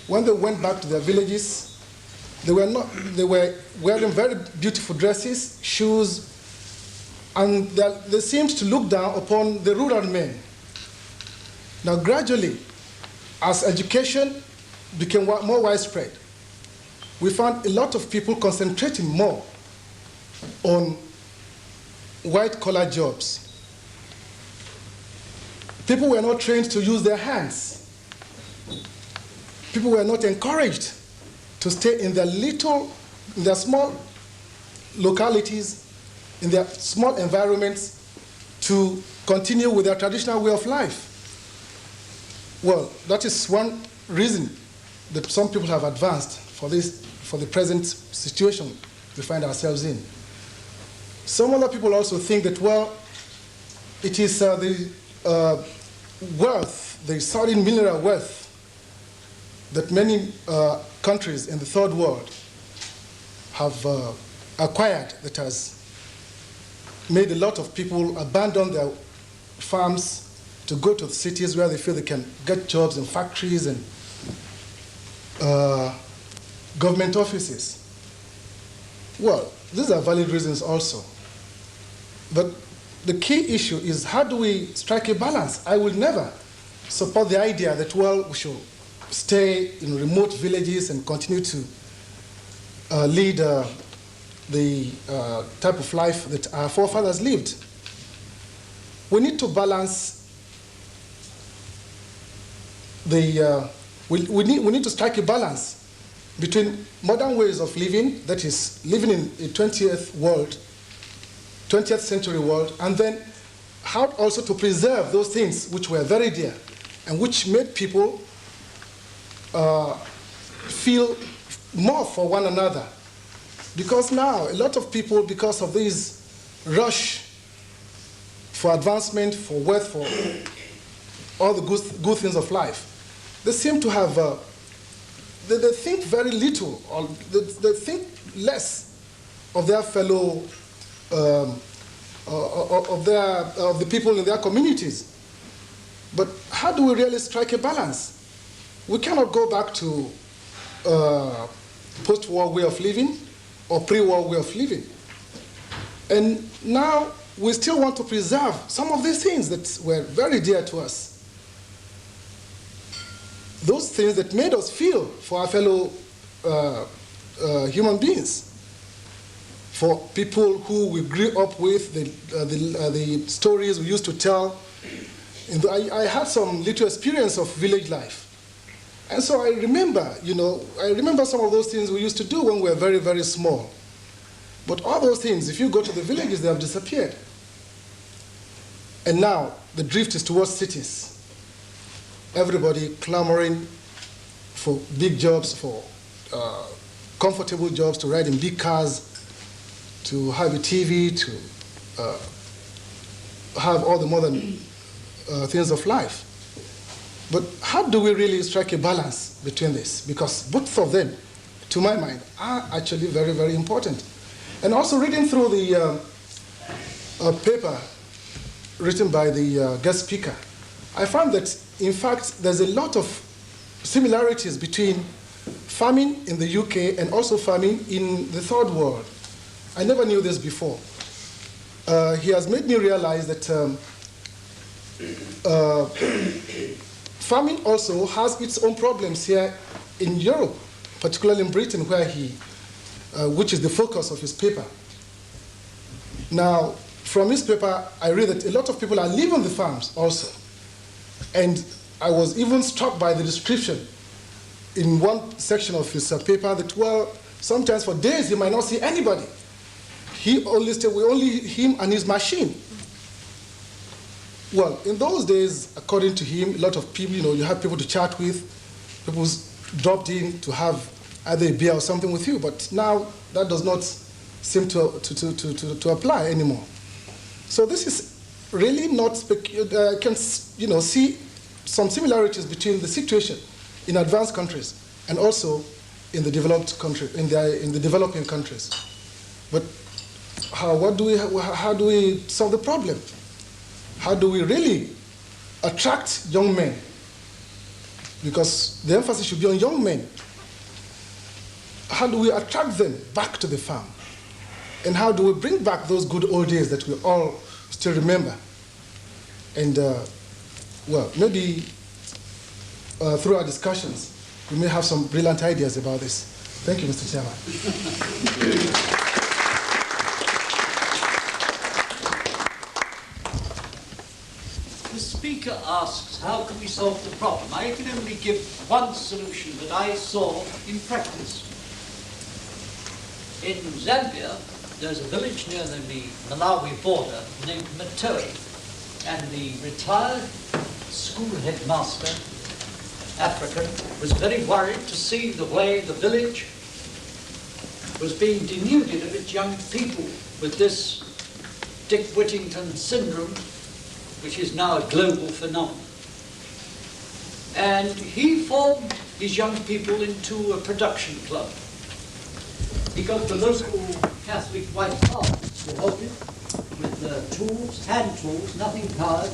when they went back to their villages, they were wearing very beautiful dresses, shoes, and they seemed to look down upon the rural men. Now gradually, as education became more widespread, we found a lot of people concentrating more on white-collar jobs. People were not trained to use their hands. People were not encouraged to stay in their small localities, in their small environments, to continue with their traditional way of life. Well, that is one reason that some people have advanced for the present situation we find ourselves in. Some other people also think that, well, it is the wealth, the solid mineral wealth that many countries in the third world have acquired that has made a lot of people abandon their farms to go to the cities where they feel they can get jobs in factories and government offices. Well, these are valid reasons also. But the key issue is, how do we strike a balance? I will never support the idea that, well, we should stay in remote villages and continue to lead the type of life that our forefathers lived. We need to balance we need to strike a balance between modern ways of living, that is, living in a 20th century world, and then how also to preserve those things which were very dear and which made people feel more for one another. Because now, a lot of people, because of this rush for advancement, for wealth, for all the good things of life, they seem to have, they think very little, or they think less of their fellow, of the people in their communities. But how do we really strike a balance? We cannot go back to post-war way of living or pre-war way of living. And now we still want to preserve some of these things that were very dear to us. Those things that made us feel for our fellow human beings, for people who we grew up with, the stories we used to tell. And I had some little experience of village life. And so I remember, some of those things we used to do when we were very, very small. But all those things, if you go to the villages, they have disappeared. And now the drift is towards cities. Everybody clamoring for big jobs, for comfortable jobs, to ride in big cars, to have a TV, to have all the modern things of life. But how do we really strike a balance between this? Because both of them, to my mind, are actually very, very important. And also reading through the paper written by the guest speaker, I found that, in fact, there's a lot of similarities between farming in the UK and also farming in the third world. I never knew this before. He has made me realize that farming also has its own problems here in Europe, particularly in Britain, where which is the focus of his paper. Now, from his paper, I read that a lot of people are leaving the farms also. And I was even struck by the description in one section of his paper that, well, sometimes for days he might not see anybody. He only stayed with only him and his machine. Well, in those days, according to him, a lot of people, you have people to chat with, people dropped in to have either a beer or something with you, but now that does not seem to apply anymore. So this is really not, can see some similarities between the situation in advanced countries and also in the developed country, in the developing countries. But how do we solve the problem? How do we really attract young men? Because the emphasis should be on young men. How do we attract them back to the farm? And how do we bring back those good old days that we all still remember? And, well, maybe through our discussions, we may have some brilliant ideas about this. Thank you, Mr. Chairman. The Speaker asks, how can we solve the problem? I can only give one solution that I saw in practice. In Zambia, there's a village near the Malawi border named Matoe, and the retired school headmaster, African, was very worried to see the way the village was being denuded of its young people with this Dick Whittington syndrome, which is now a global phenomenon. And he formed his young people into a production club. He got the local Catholic white fathers to help him with tools, hand tools, nothing powered.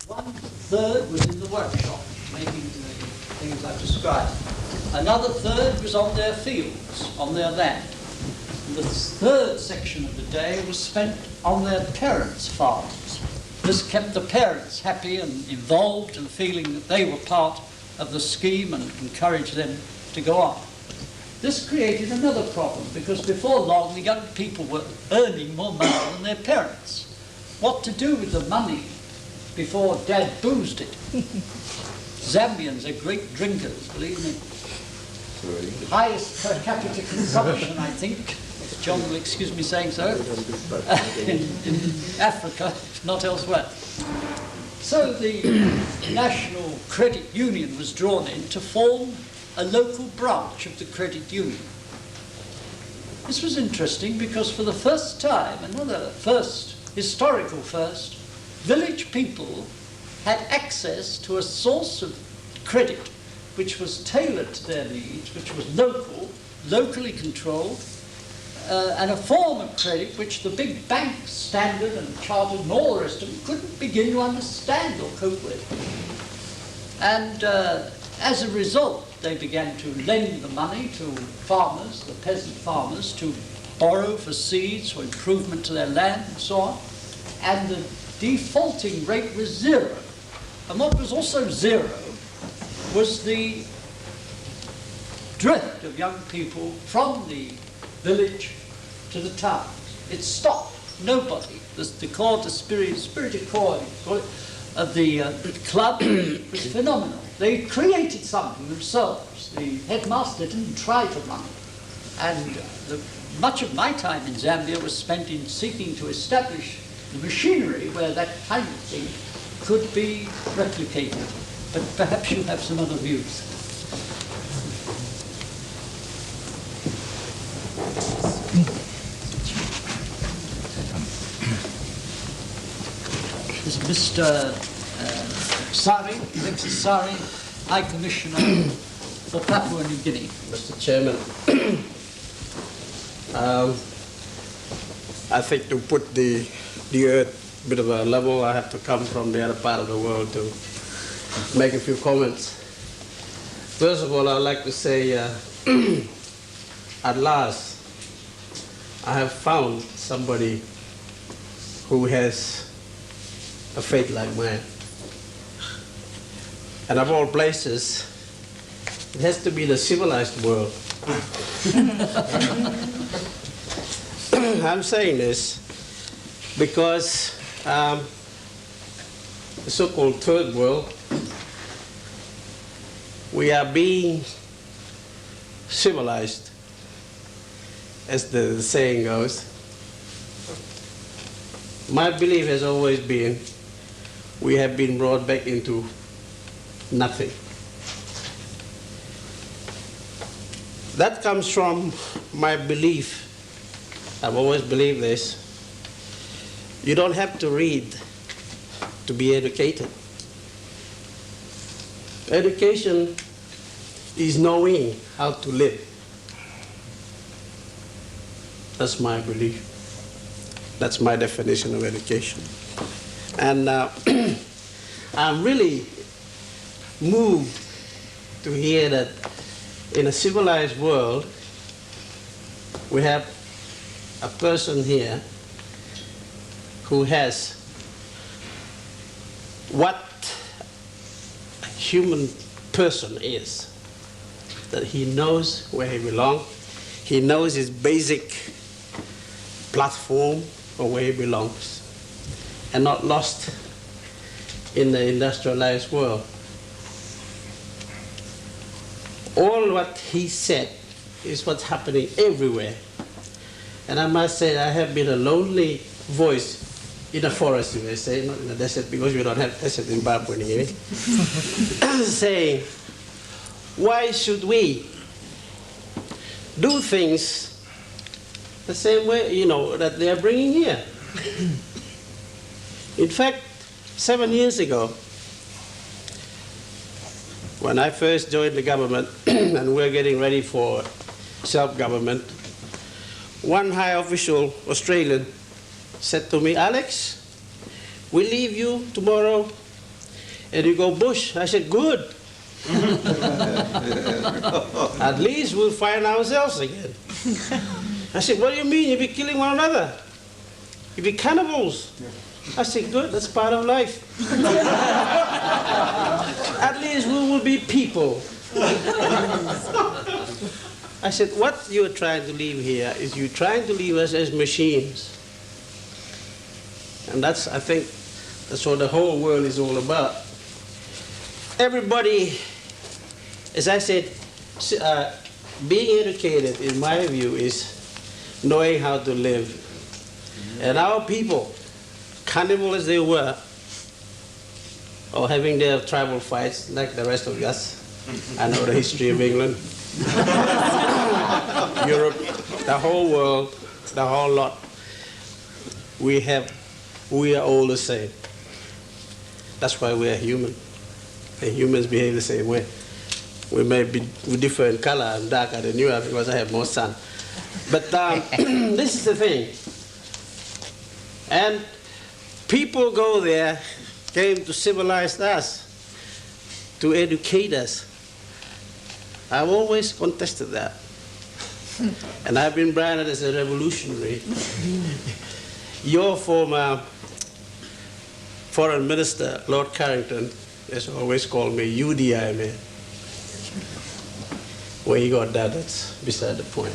One-third was in the workshop, making the things I've described. Another third was on their fields, on their land. And the third section of the day was spent on their parents' farms. This kept the parents happy and involved and feeling that they were part of the scheme and encouraged them to go on. This created another problem because before long the young people were earning more money than their parents. What to do with the money before Dad boozed it? Zambians are great drinkers, believe me. Highest per capita consumption, I think, if John will excuse me saying so, in Africa, if not elsewhere. So the National Credit Union was drawn in to form a local branch of the credit union. This was interesting because for the first time, another first, historical first, village people had access to a source of credit which was tailored to their needs, which was local, locally controlled, and a form of credit which the big banks, Standard and Chartered and all the rest of them, couldn't begin to understand or cope with. And as a result, they began to lend the money to farmers, the peasant farmers, to borrow for seeds, for improvement to their land and so on. And the defaulting rate was zero. And what was also zero was the drift of young people from the village to the towns. It stopped. Nobody, the core, the spirited core, of the club was phenomenal. They created something themselves. The headmaster didn't try to run it. And much of my time in Zambia was spent in seeking to establish the machinery where that kind of thing could be replicated. But perhaps you have some other views. Mr. Sari, Alexis Sari, High Commissioner for Papua New Guinea. Mr. Chairman, I think to put the earth a bit of a level, I have to come from the other part of the world to make a few comments. First of all, I'd like to say, at last, I have found somebody who has a faith like mine. And of all places, it has to be the civilized world. I'm saying this because the so-called third world, we are being civilized, as the saying goes. My belief has always been we have been brought back into nothing. That comes from my belief. I've always believed this. You don't have to read to be educated. Education is knowing how to live. That's my belief. That's my definition of education. And I'm really moved to hear that in a civilized world, we have a person here who has what a human person is, that he knows where he belongs, he knows his basic platform or where he belongs, and not lost in the industrialized world. All what he said is what's happening everywhere. And I must say I have been a lonely voice in a forest, you may say, not in a desert, because we don't have desert in Papua New Guinea, saying, why should we do things the same way, you know, that they are bringing here? In fact, 7 years ago, when I first joined the government and we're getting ready for self-government, one high official, Australian, said to me, Alex, we leave you tomorrow and you go bush. I said, good. At least we'll find ourselves again. I said, what do you mean? You'll be killing one another. You'll be cannibals. I said, good, that's part of life. At least we will be people. I said, what you're trying to leave here is you're trying to leave us as machines. And that's, I think, that's what the whole world is all about. Everybody, as I said, being educated, in my view, is knowing how to live. And our people, cannibal as they were, or having their tribal fights like the rest of us. I know the history of England, Europe, the whole world, the whole lot. We are all the same. That's why we are human. And humans behave the same way. We may be different in color. I'm darker than you are because I have more sun. But this is the thing. And people go there, came to civilize us, to educate us. I've always contested that. And I've been branded as a revolutionary. Your former foreign minister, Lord Carrington, has always called me UDI man. Where he got that, that's beside the point.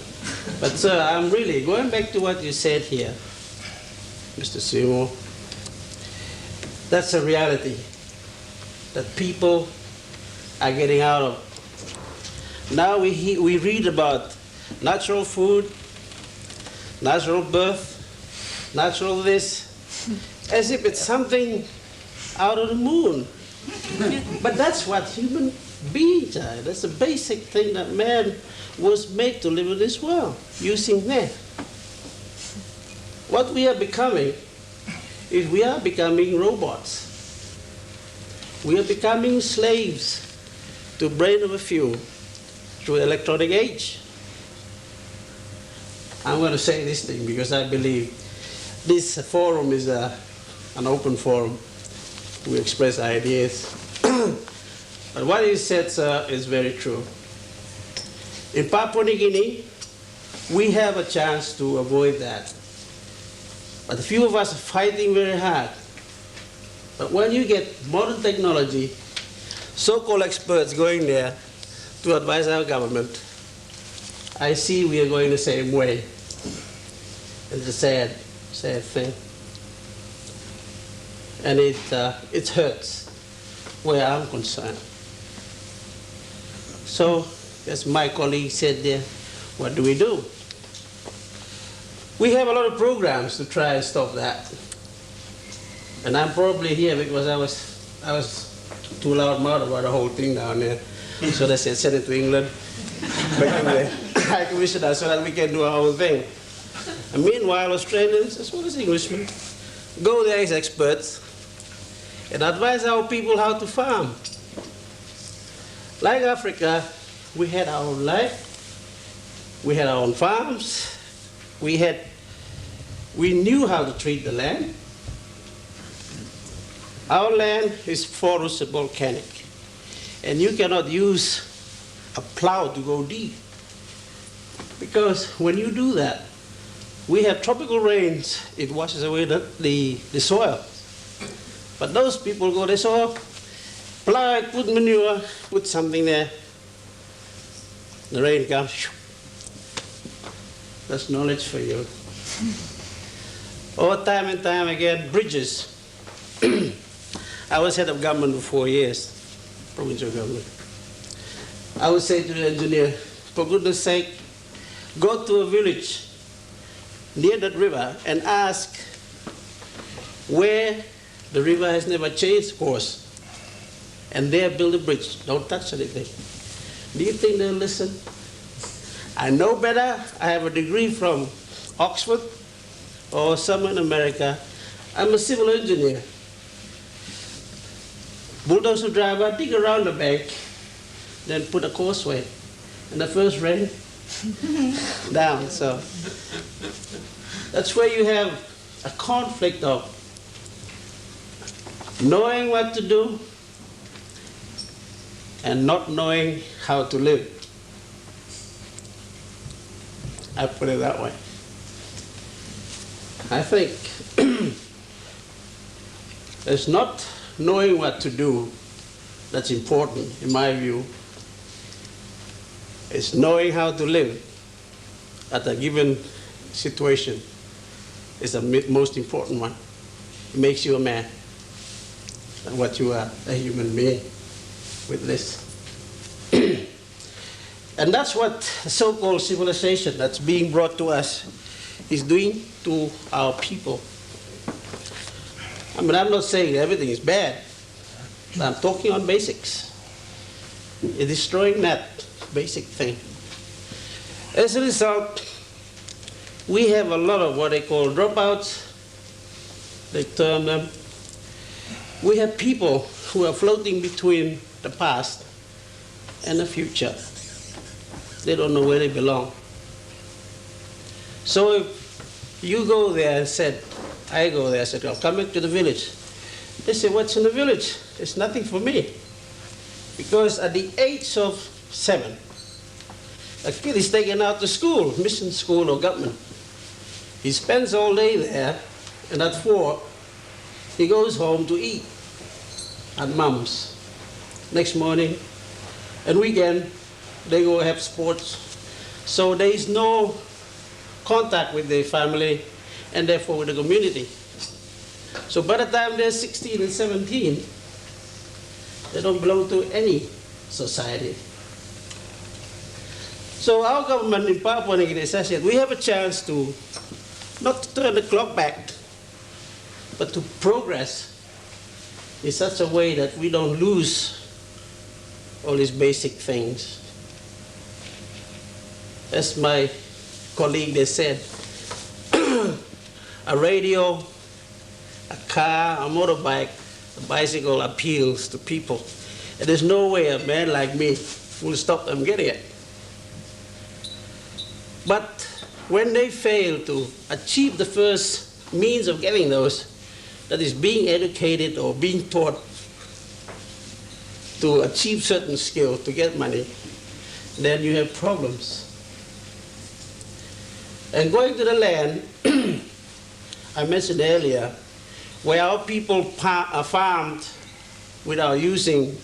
But sir, I'm really going back to what you said here, Mr. Seymour. That's a reality. that people are getting out of. Now we read about natural food, natural birth, natural this, as if it's something out of the moon. But that's what human beings are. That's the basic thing that man was made to live in this world, using that. What we are becoming is we are becoming robots. We are becoming slaves to brain of a few through the electronic age. I'm going to say this thing because I believe this forum is an open forum. We express ideas. But what he said, sir, is very true. In Papua New Guinea, we have a chance to avoid that. But a few of us are fighting very hard. But when you get modern technology, so-called experts going there to advise our government, I see we are going the same way. It's a sad, sad thing. And it hurts where I'm concerned. So, as my colleague said there, what do? We have a lot of programs to try and stop that. And I'm probably here because I was too loud-mouthed about the whole thing down there. So they said, send it to England, back to the High Commissioner, so that we can do our own thing. And meanwhile, Australians, as well as Englishmen, go there as experts and advise our people how to farm. Like Africa, we had our own life, we had our own farms, we knew how to treat the land. Our land is porous and volcanic, and you cannot use a plow to go deep, because when you do that, we have tropical rains, it washes away the soil. But those people go, they saw, plow it, put manure, put something there, the rain comes, that's knowledge for you. Or time and time again, bridges. I was head of government for 4 years, provincial government. I would say to the engineer, for goodness sake, go to a village near that river and ask where the river has never changed course, and there build a bridge. Don't touch anything. Do you think they'll listen? I know better. I have a degree from Oxford or somewhere in America. I'm a civil engineer. Bulldozer driver, dig around the bank, then put a causeway. And the first rain, down. So that's where you have a conflict of knowing what to do and not knowing how to live. I put it that way. I think it's not knowing what to do that's important, in my view. It's knowing how to live at a given situation is the most important one. It makes you a man, and what you are, a human being with this. And that's what so-called civilization that's being brought to us is doing to our people. I mean, I'm not saying everything is bad, but I'm talking on basics. It's destroying that basic thing. As a result, we have a lot of what they call dropouts, they term them. We have people who are floating between the past and the future. They don't know where they belong. So if you go there and said, I go there, I said, I'll come back to the village. They say, what's in the village? It's nothing for me. Because at the age of 7, a kid is taken out to school, mission school or government. He spends all day there, and at 4, he goes home to eat at mom's. Next morning and weekend, they go have sports. So there is no contact with the family and therefore with the community. So by the time they're 16 and 17, They don't belong to any society. So our government in Papua New Guinea says that we have a chance to not to turn the clock back, but to progress in such a way that we don't lose all these basic things. As my colleague they said, a radio, a car, a motorbike, a bicycle appeals to people. And there's no way a man like me will stop them getting it. But when they fail to achieve the first means of getting those, that is being educated or being taught to achieve certain skill to get money, then you have problems. And going to the land, I mentioned earlier, where our people farmed without using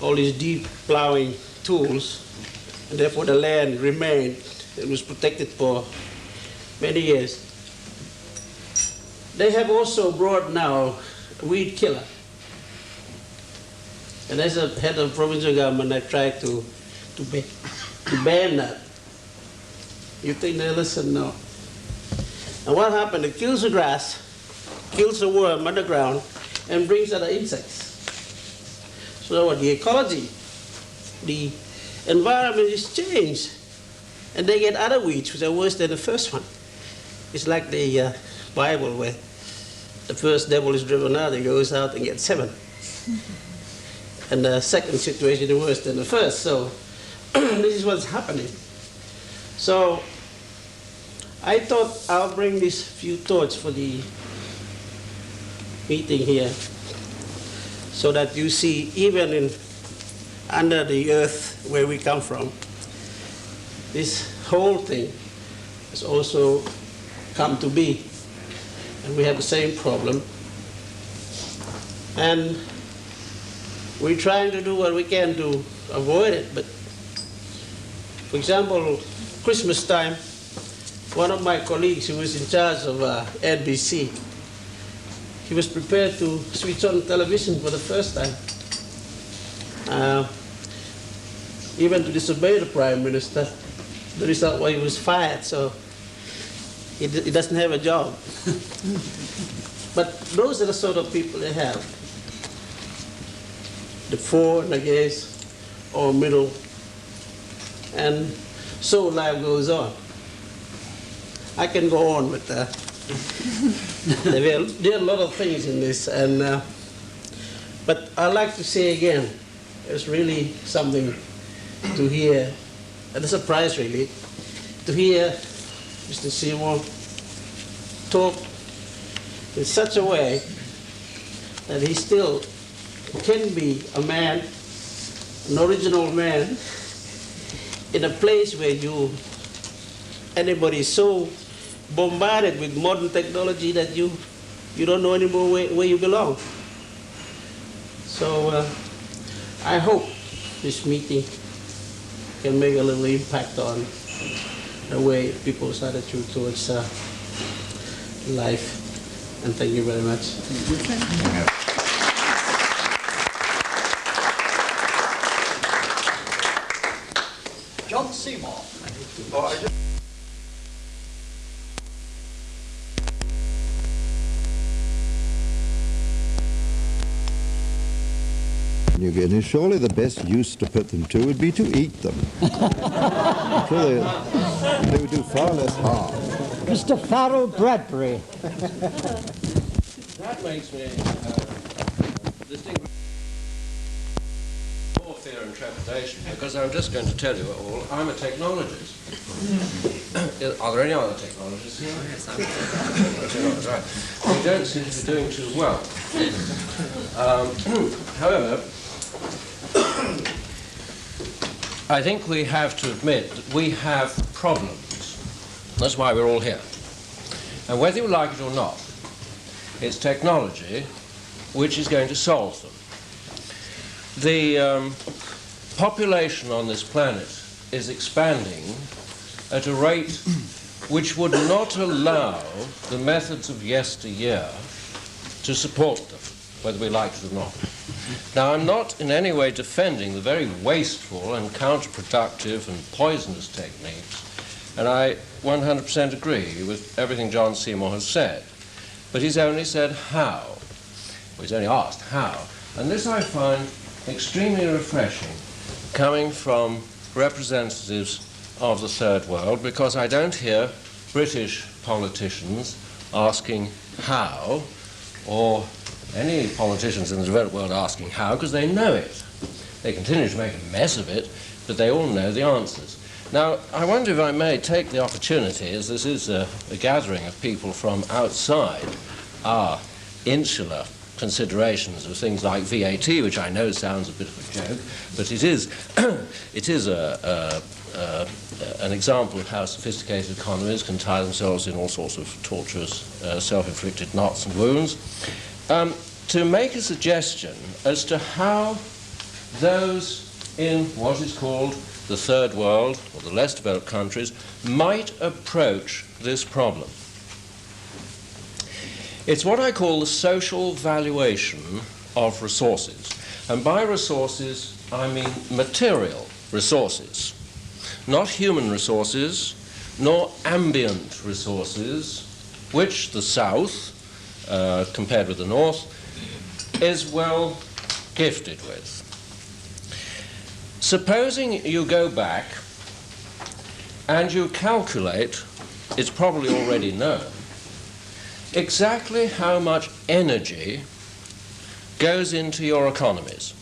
all these deep plowing tools, and therefore the land remained, it was protected for many years. They have also brought now a weed killer. And as a head of provincial government, I tried to ban that. You think they listen? No. And what happened? It kills the grass, kills the worm underground, and brings other insects. So the ecology, the environment is changed. And they get other weeds which are worse than the first one. It's like the Bible where the first devil is driven out, he goes out and gets 7. And the second situation is worse than the first. So this is what's happening. So I thought I'll bring these few thoughts for the meeting here so that you see even under the earth where we come from, this whole thing has also come to be. And we have the same problem. And we're trying to do what we can to avoid it. But for example, Christmas time, one of my colleagues who was in charge of NBC, he was prepared to switch on television for the first time. Even to disobey the Prime Minister. The result was he was fired, so he doesn't have a job. But those are the sort of people they have. The poor, I guess, or middle. And so life goes on. I can go on, but there are a lot of things in this. And but I'd like to say again, it's really something to hear, and a surprise really, to hear Mr. Seymour talk in such a way that he still can be a man, an original man, in a place where anybody is so bombarded with modern technology that you don't know anymore where you belong. So I hope this meeting can make a little impact on the way people's attitude towards life. And thank you very much. John Seymour. New Guinea, surely the best use to put them to would be to eat them. So they would do far less harm. Mr. Farrell Bradbury. That makes me distinguish more fear and trepidation, because I'm just going to tell you all, I'm a technologist. Are there any other technologists here? Yes, I'm right. We don't seem to be doing too well. However, I think we have to admit that we have problems. That's why we're all here. And whether you like it or not, it's technology which is going to solve them. The population on this planet is expanding at a rate which would not allow the methods of yesteryear to support them. whether we like it or not. Now, I'm not in any way defending the very wasteful and counterproductive and poisonous techniques, and I 100% agree with everything John Seymour has said. But he's only said how. Well, he's only asked how. And this I find extremely refreshing coming from representatives of the Third World, because I don't hear British politicians asking how, or any politicians in the developed world asking how, because they know it. They continue to make a mess of it, but they all know the answers. Now, I wonder if I may take the opportunity, as this is a gathering of people from outside our insular considerations of things like VAT, which I know sounds a bit of a joke, but it is, an example of how sophisticated economies can tie themselves in all sorts of torturous, self-inflicted knots and wounds, to make a suggestion as to how those in what is called the Third World, or the less developed countries, might approach this problem. It's what I call the social valuation of resources. And by resources, I mean material resources. Not human resources, nor ambient resources, which the South, compared with the North, is well gifted with. Supposing you go back and you calculate, it's probably already known, exactly how much energy goes into your economies.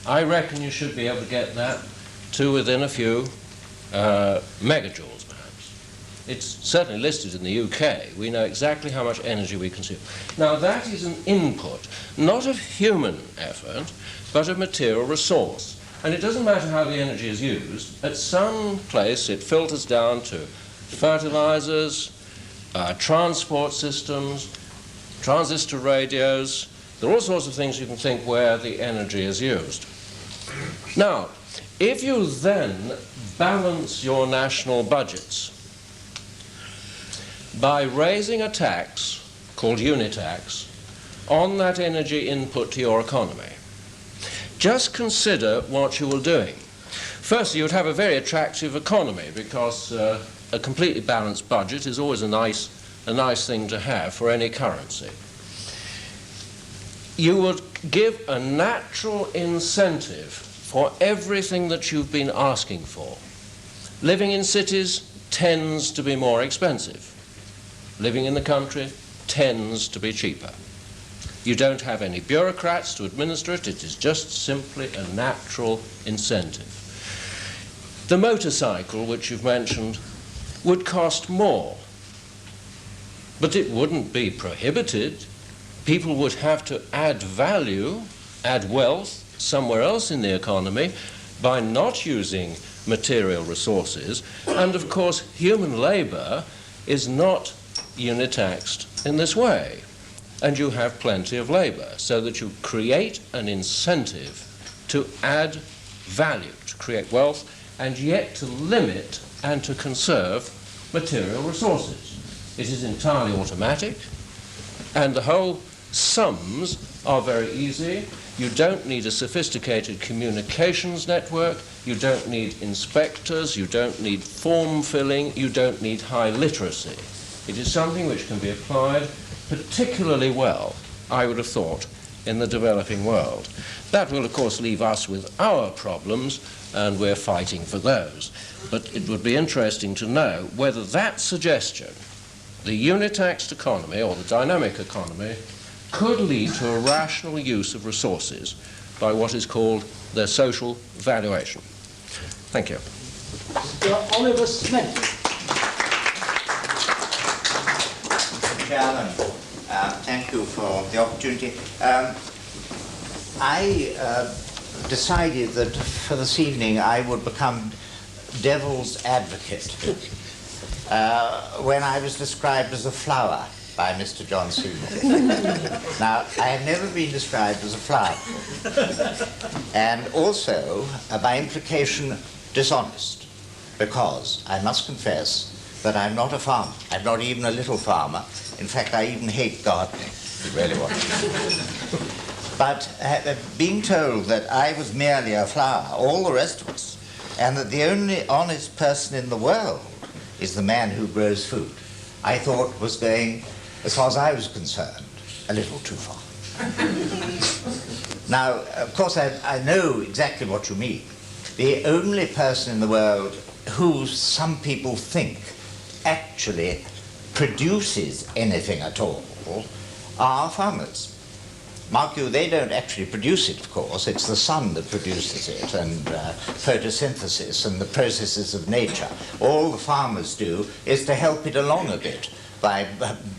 I reckon you should be able to get that to within a few megajoules, perhaps. It's certainly listed in the UK. We know exactly how much energy we consume. Now, that is an input, not of human effort, but of material resource. And it doesn't matter how the energy is used. At some place, it filters down to fertilizers, transport systems, transistor radios. There are all sorts of things you can think where the energy is used. Now, if you then balance your national budgets by raising a tax called unitax on that energy input to your economy, just consider what you are doing. Firstly, you would have a very attractive economy, because a completely balanced budget is always a nice thing to have for any currency. You would give a natural incentive for everything that you've been asking for. Living in cities tends to be more expensive. Living in the country tends to be cheaper. You don't have any bureaucrats to administer it. It is just simply a natural incentive. The motorcycle, which you've mentioned, would cost more, but it wouldn't be prohibited. People would have to add value, add wealth somewhere else in the economy by not using material resources. And of course, human labor is not unitaxed in this way. And you have plenty of labor, so that you create an incentive to add value, to create wealth, and yet to limit and to conserve material resources. It is entirely automatic, and the whole sums are very easy. You don't need a sophisticated communications network, you don't need inspectors, you don't need form filling, you don't need high literacy. It is something which can be applied particularly well, I would have thought, in the developing world. That will, of course, leave us with our problems, and we're fighting for those. But it would be interesting to know whether that suggestion, the unitaxed economy or the dynamic economy, could lead to a rational use of resources by what is called their social valuation. Thank you. Mr. Oliver Smith. Chairman, thank you for the opportunity. I decided that for this evening I would become devil's advocate when I was described as a flower by Mr. John Seymour. Now, I have never been described as a flower, and also, by implication, dishonest, because I must confess that I'm not a farmer. I'm not even a little farmer. In fact, I even hate gardening, if you really want to. But being told that I was merely a flower, all the rest of us, and that the only honest person in the world is the man who grows food, I thought was going, as far as I was concerned, a little too far. Now, of course, I know exactly what you mean. The only person in the world who some people think actually produces anything at all are farmers. Mark you, they don't actually produce it, of course. It's the sun that produces it, and photosynthesis and the processes of nature. All the farmers do is to help it along a bit by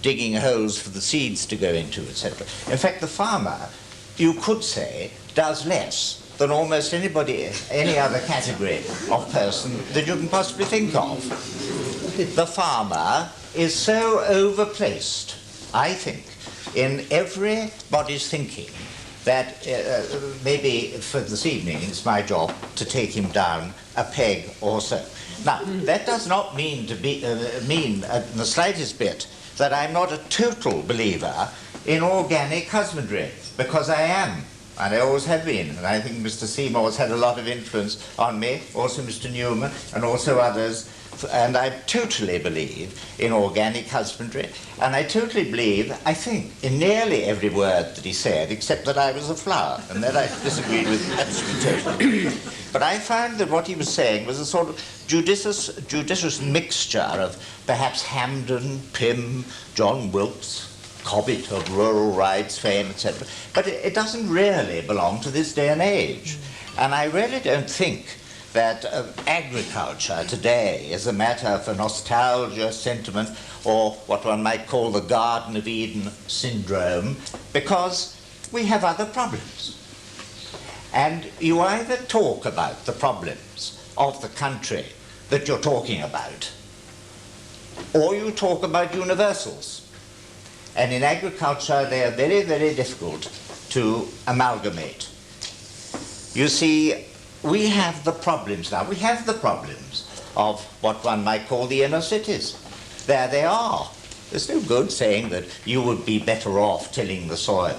digging holes for the seeds to go into, etc. In fact, the farmer, you could say, does less than almost anybody, any other category of person that you can possibly think of. The farmer is so overplaced, I think, in everybody's thinking that maybe for this evening it's my job to take him down a peg or so. Now, that does not mean to be mean in the slightest bit that I'm not a total believer in organic husbandry, because I am, and I always have been, and I think Mr. Seymour has had a lot of influence on me, also Mr. Newman, and also others. And I totally believe in organic husbandry, and I totally believe, I think, in nearly every word that he said, except that I was a flower, and that I disagreed with absolutely totally. But I found that what he was saying was a sort of judicious mixture of perhaps Hampden, Pym, John Wilkes, Cobbett of Rural Rides fame, etc. But it doesn't really belong to this day and age. And I really don't think that agriculture today is a matter for nostalgia, sentiment, or what one might call the Garden of Eden syndrome, because we have other problems. And you either talk about the problems of the country that you're talking about, or you talk about universals. And in agriculture, they are very, very difficult to amalgamate. You see, we have the problems now. We have the problems of what one might call the inner cities. There they are. There's no good saying that you would be better off tilling the soil.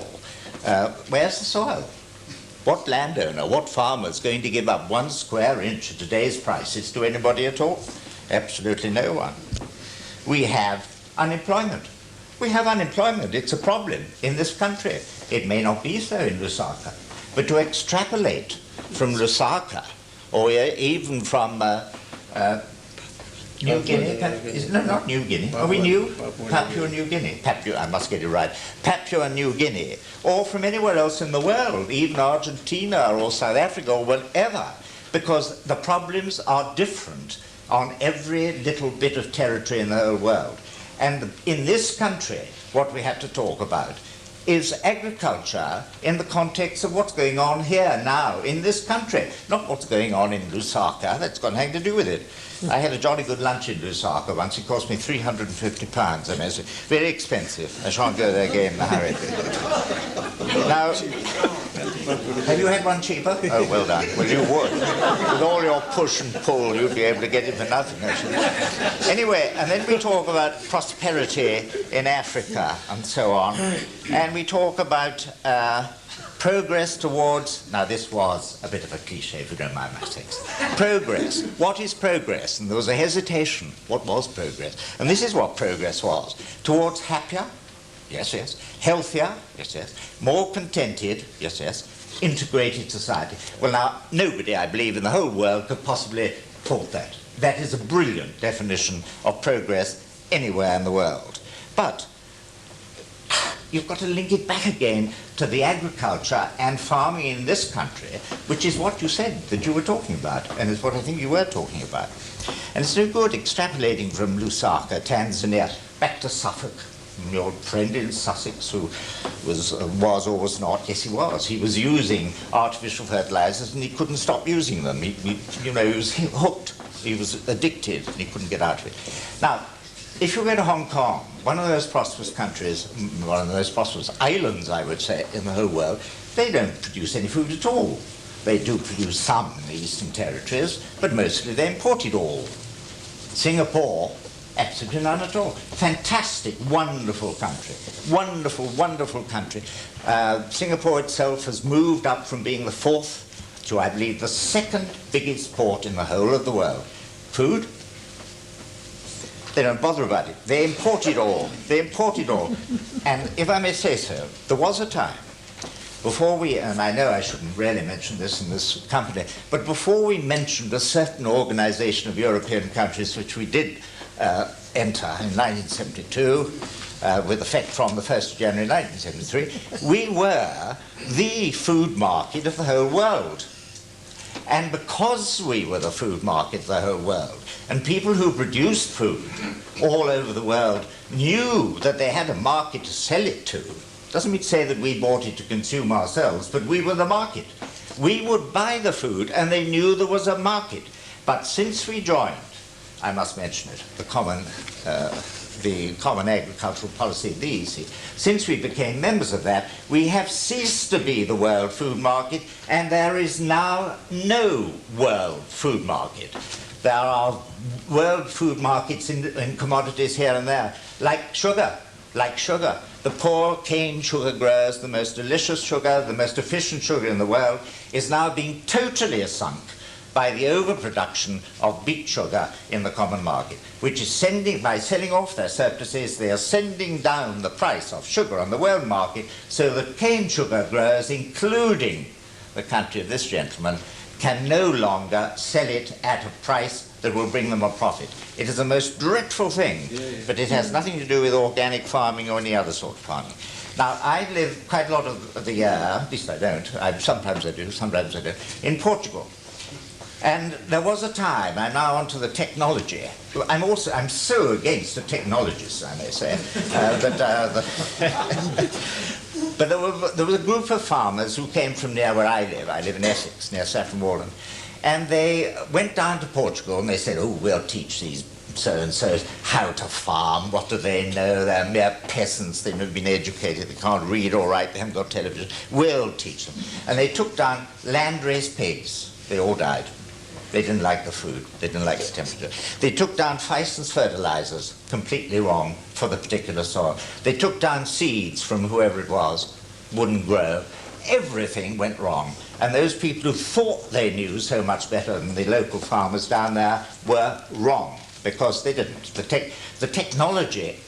Where's the soil? What landowner, what farmer is going to give up 1 square inch at today's prices to anybody at all? Absolutely no one. We have unemployment. We have unemployment. It's a problem in this country. It may not be so in Lusaka. But to extrapolate from Lusaka, or even from New Guinea, no, not New Guinea, are we new? Papua New Guinea, Papua, I must get it right, Papua New Guinea, or from anywhere else in the world, even Argentina or South Africa or whatever, because the problems are different on every little bit of territory in the whole world. And in this country, what we have to talk about is agriculture in the context of what's going on here now in this country, not what's going on in Lusaka. That's got nothing to do with it. I had a jolly good lunch in Lusaka once. It cost me £350. I mean, it's very expensive. I shan't go there again in a hurry. Now, have you had one cheaper? Oh, well done. Well, you would. With all your push and pull, you'd be able to get it for nothing, actually. Anyway, and then we talk about prosperity in Africa and so on. And we talk about progress towards, now this was a bit of a cliche, if you don't mind my saying. Progress. What is progress? And there was a hesitation. What was progress? And this is what progress was. Towards happier, yes, yes. Healthier, yes, yes. More contented, yes, yes. Integrated society. Well, now, nobody, I believe, in the whole world could possibly fault that. That is a brilliant definition of progress anywhere in the world. But you've got to link it back again to the agriculture and farming in this country, which is what you said that you were talking about, and is what I think you were talking about. And it's no good extrapolating from Lusaka, Tanzania, back to Suffolk. Your friend in Sussex, who was or was not, yes he was. He was using artificial fertilizers and he couldn't stop using them. He was hooked. He was addicted and he couldn't get out of it. Now, if you go to Hong Kong, one of those prosperous countries, one of those prosperous islands, I would say, in the whole world, they don't produce any food at all. They do produce some in the Eastern Territories, but mostly they import it all. Singapore, Absolutely none at all. Fantastic, wonderful country. Wonderful, wonderful country. Singapore itself has moved up from being the 4th to, I believe, the 2nd biggest port in the whole of the world. Food? They don't bother about it. They import it all. They import it all. And if I may say so, there was a time before we, and I know I shouldn't really mention this in this company, but before we mentioned a certain organization of European countries which we did enter in 1972, with effect from the 1st of January 1973, we were the food market of the whole world. And because we were the food market of the whole world, and people who produced food all over the world knew that they had a market to sell it to, doesn't mean to say that we bought it to consume ourselves, but we were the market. We would buy the food, and they knew there was a market. But since we joined, I must mention it, the common agricultural policy of the EC, since we became members of that, we have ceased to be the world food market, and there is now no world food market. There are world food markets in commodities here and there, like sugar, The poor cane sugar growers, the most delicious sugar, the most efficient sugar in the world, is now being totally sunk by the overproduction of beet sugar in the common market, which is by selling off their surpluses, they are sending down the price of sugar on the world market, so that cane sugar growers, including the country of this gentleman, can no longer sell it at a price that will bring them a profit. It is a most dreadful thing, but it has nothing to do with organic farming or any other sort of farming. Now, I live quite a lot of the year, at least I don't, sometimes I do, sometimes I don't, in Portugal. And there was a time, I'm now onto the technology. I'm so against the technologists, I may say, but there was a group of farmers who came from near where I live. I live in Essex, near Saffron Walden. And they went down to Portugal and they said, oh, we'll teach these so-and-sos how to farm. What do they know? They're mere peasants. They've never been educated. They can't read or write. They haven't got television. We'll teach them. And they took down land-raised pigs. They all died. They didn't like the food. They didn't like the temperature. They took down Fison's fertilizers, completely wrong for the particular soil. They took down seeds from whoever it was, wouldn't grow. Everything went wrong. And those people who thought they knew so much better than the local farmers down there were wrong, because they didn't. The technology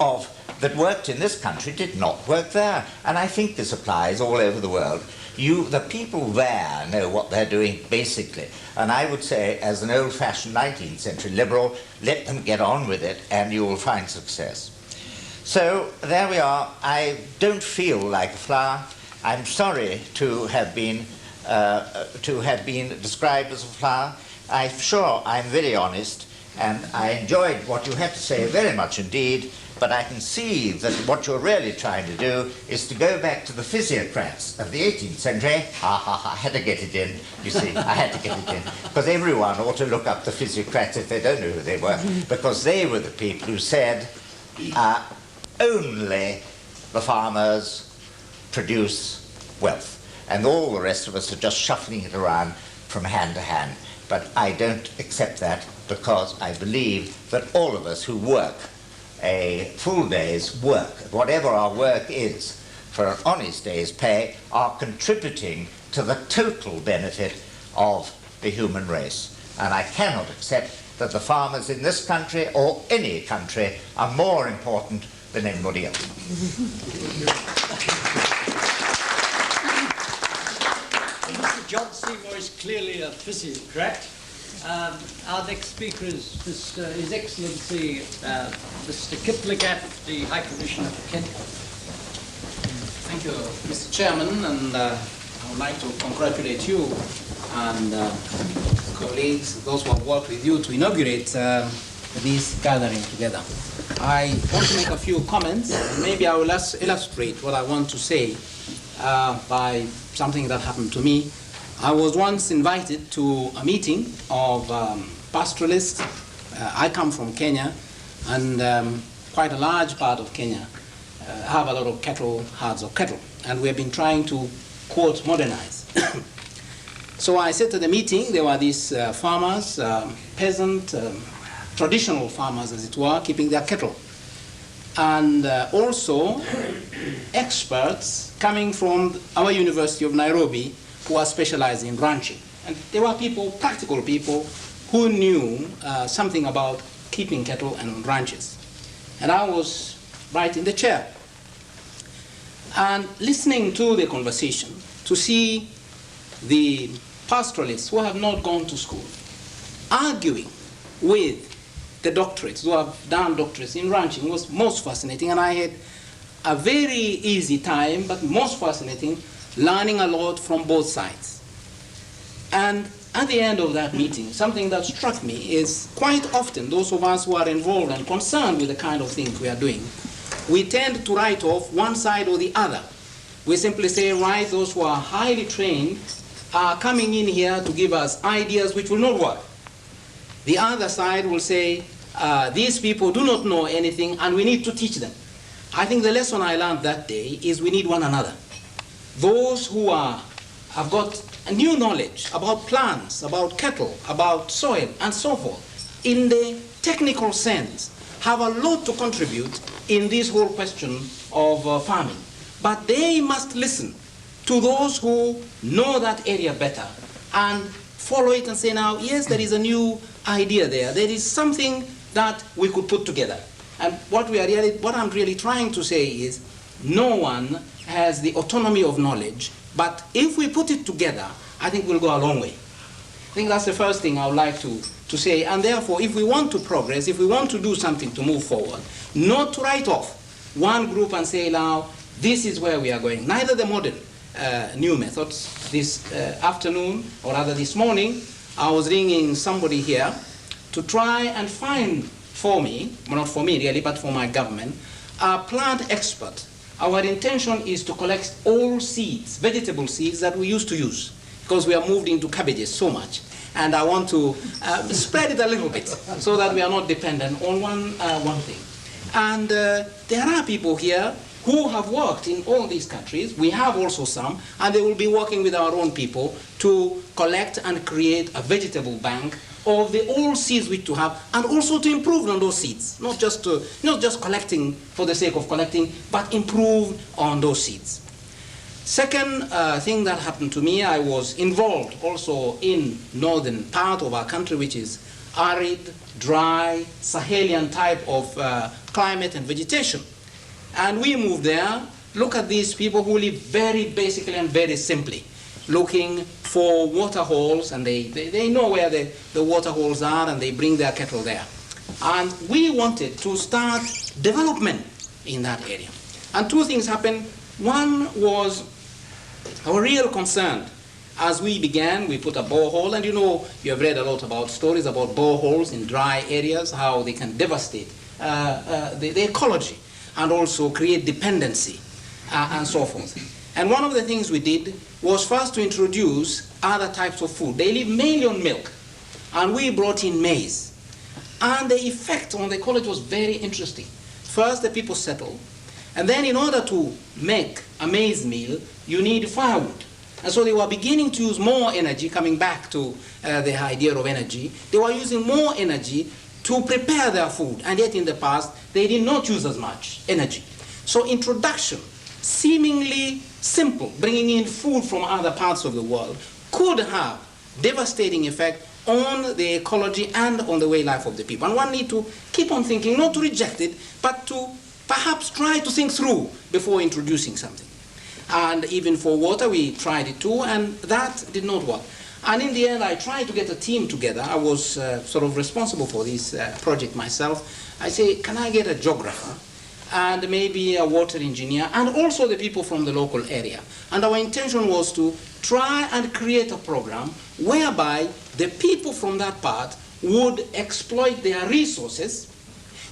that worked in this country did not work there. And I think this applies all over the world. The people there know what they're doing, basically. And I would say, as an old-fashioned 19th century liberal, let them get on with it and you will find success. So there we are. I don't feel like a flower. I'm sorry to have been described as a flower. I'm sure I'm very honest, and I enjoyed what you had to say very much indeed, but I can see that what you're really trying to do is to go back to the physiocrats of the 18th century. I had to get it in, you see, I had to get it in, because everyone ought to look up the physiocrats if they don't know who they were, because they were the people who said only the farmers produce wealth, and all the rest of us are just shuffling it around from hand to hand. But I don't accept that, because I believe that all of us who work a full day's work, whatever our work is, for an honest day's pay, are contributing to the total benefit of the human race. And I cannot accept that the farmers in this country or any country are more important than anybody else. Mr. John Seymour is clearly a physiocrat. Our next speaker is His Excellency Mr. Kiplagat, the High Commissioner for Kenya. Thank you, Mr. Chairman, and I would like to congratulate you and colleagues, those who have worked with you to inaugurate this gathering together. I want to make a few comments, and maybe I will illustrate what I want to say by something that happened to me. I was once invited to a meeting of pastoralists. I come from Kenya, and quite a large part of Kenya have a lot of cattle, herds of cattle, and we have been trying to, quote, modernize. So I said to the meeting, there were these farmers, peasant, traditional farmers, as it were, keeping their cattle. And also experts coming from our University of Nairobi who are specialized in ranching. And there were people, practical people, who knew something about keeping cattle and ranches. And I was right in the chair. And listening to the conversation, to see the pastoralists who have not gone to school arguing with the doctorates, who have done doctorates in ranching, was most fascinating. And I had a very easy time, but most fascinating, learning a lot from both sides. And at the end of that meeting, something that struck me is quite often those of us who are involved and concerned with the kind of things we are doing, we tend to write off one side or the other. We simply say, right, those who are highly trained are coming in here to give us ideas which will not work. The other side will say, these people do not know anything and we need to teach them. I think the lesson I learned that day is we need one another. Those who have got a new knowledge about plants, about cattle, about soil, and so forth, in the technical sense, have a lot to contribute in this whole question of farming. But they must listen to those who know that area better and follow it and say, now, yes, there is a new idea there. There is something that we could put together. And what I'm really trying to say is, no one has the autonomy of knowledge, but if we put it together, I think we'll go a long way. I think that's the first thing I would like to say. And therefore, if we want to progress, if we want to do something to move forward, not to write off one group and say, now, this is where we are going. Neither the modern new methods. This afternoon, or rather this morning, I was ringing somebody here to try and find for me, well, not for me really, but for my government, a plant expert. Our intention is to collect all seeds, vegetable seeds that we used to use, because we are moved into cabbages so much. And I want to spread it a little bit so that we are not dependent on one thing. And there are people here who have worked in all these countries. We have also some, and they will be working with our own people to collect and create a vegetable bank of the old seeds which to have, and also to improve on those seeds, not just collecting for the sake of collecting, but improve on those seeds. Second thing that happened to me, I was involved also in northern part of our country, which is arid, dry, Sahelian type of climate and vegetation. And we moved there, look at these people who live very basically and very simply, looking for water holes, and they know where the water holes are, and they bring their cattle there. And we wanted to start development in that area. And two things happened. One was our real concern. As we began, we put a borehole, and you have read a lot about stories about boreholes in dry areas, how they can devastate the ecology and also create dependency and so forth. And one of the things we did was first to introduce other types of food. They live mainly on milk, and we brought in maize. And the effect on the ecology was very interesting. First, the people settled, and then in order to make a maize meal, you need firewood. And so they were beginning to use more energy, coming back to the idea of energy. They were using more energy to prepare their food, and yet in the past, they did not use as much energy. So introduction, seemingly simple, bringing in food from other parts of the world, could have devastating effect on the ecology and on the way life of the people. And one need to keep on thinking, not to reject it, but to perhaps try to think through before introducing something. And even for water, we tried it too, and that did not work. And in the end, I tried to get a team together. I was sort of responsible for this project myself. I say, can I get a geographer and maybe a water engineer and also the people from the local area? And our intention was to try and create a program whereby the people from that part would exploit their resources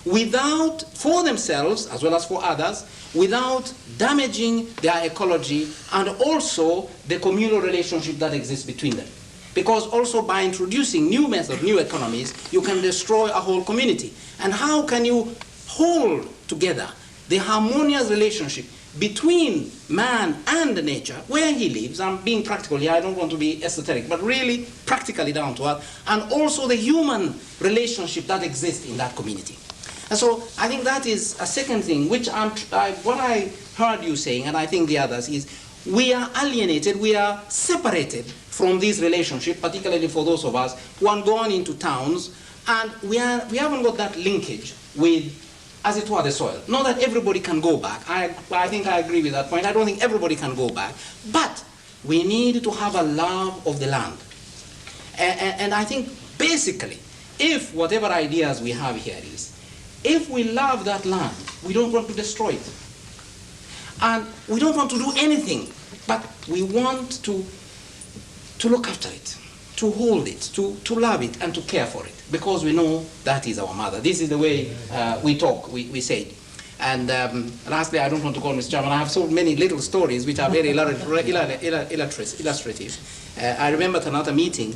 without, for themselves as well as for others, without damaging their ecology and also the communal relationship that exists between them. Because also by introducing new methods, new economies, you can destroy a whole community. And how can you hold together the harmonious relationship between man and nature, where he lives. I'm being practical here, I don't want to be esoteric, but really practically down to earth, and also the human relationship that exists in that community. And so I think that is a second thing, which what I heard you saying, and I think the others, is we are alienated, we are separated from this relationship, particularly for those of us who are going into towns, and we haven't got that linkage with, as it were, the soil. Not that everybody can go back. I think I agree with that point. I don't think everybody can go back. But we need to have a love of the land. And I think basically, if whatever ideas we have here is, if we love that land, we don't want to destroy it. And we don't want to do anything, but we want to look after it, to hold it, to love it, and to care for it, because we know that is our mother. This is the way we talk, we say it. And lastly, I don't want to call Mr. Chairman, I have so many little stories which are very illustrative. I remember at another meeting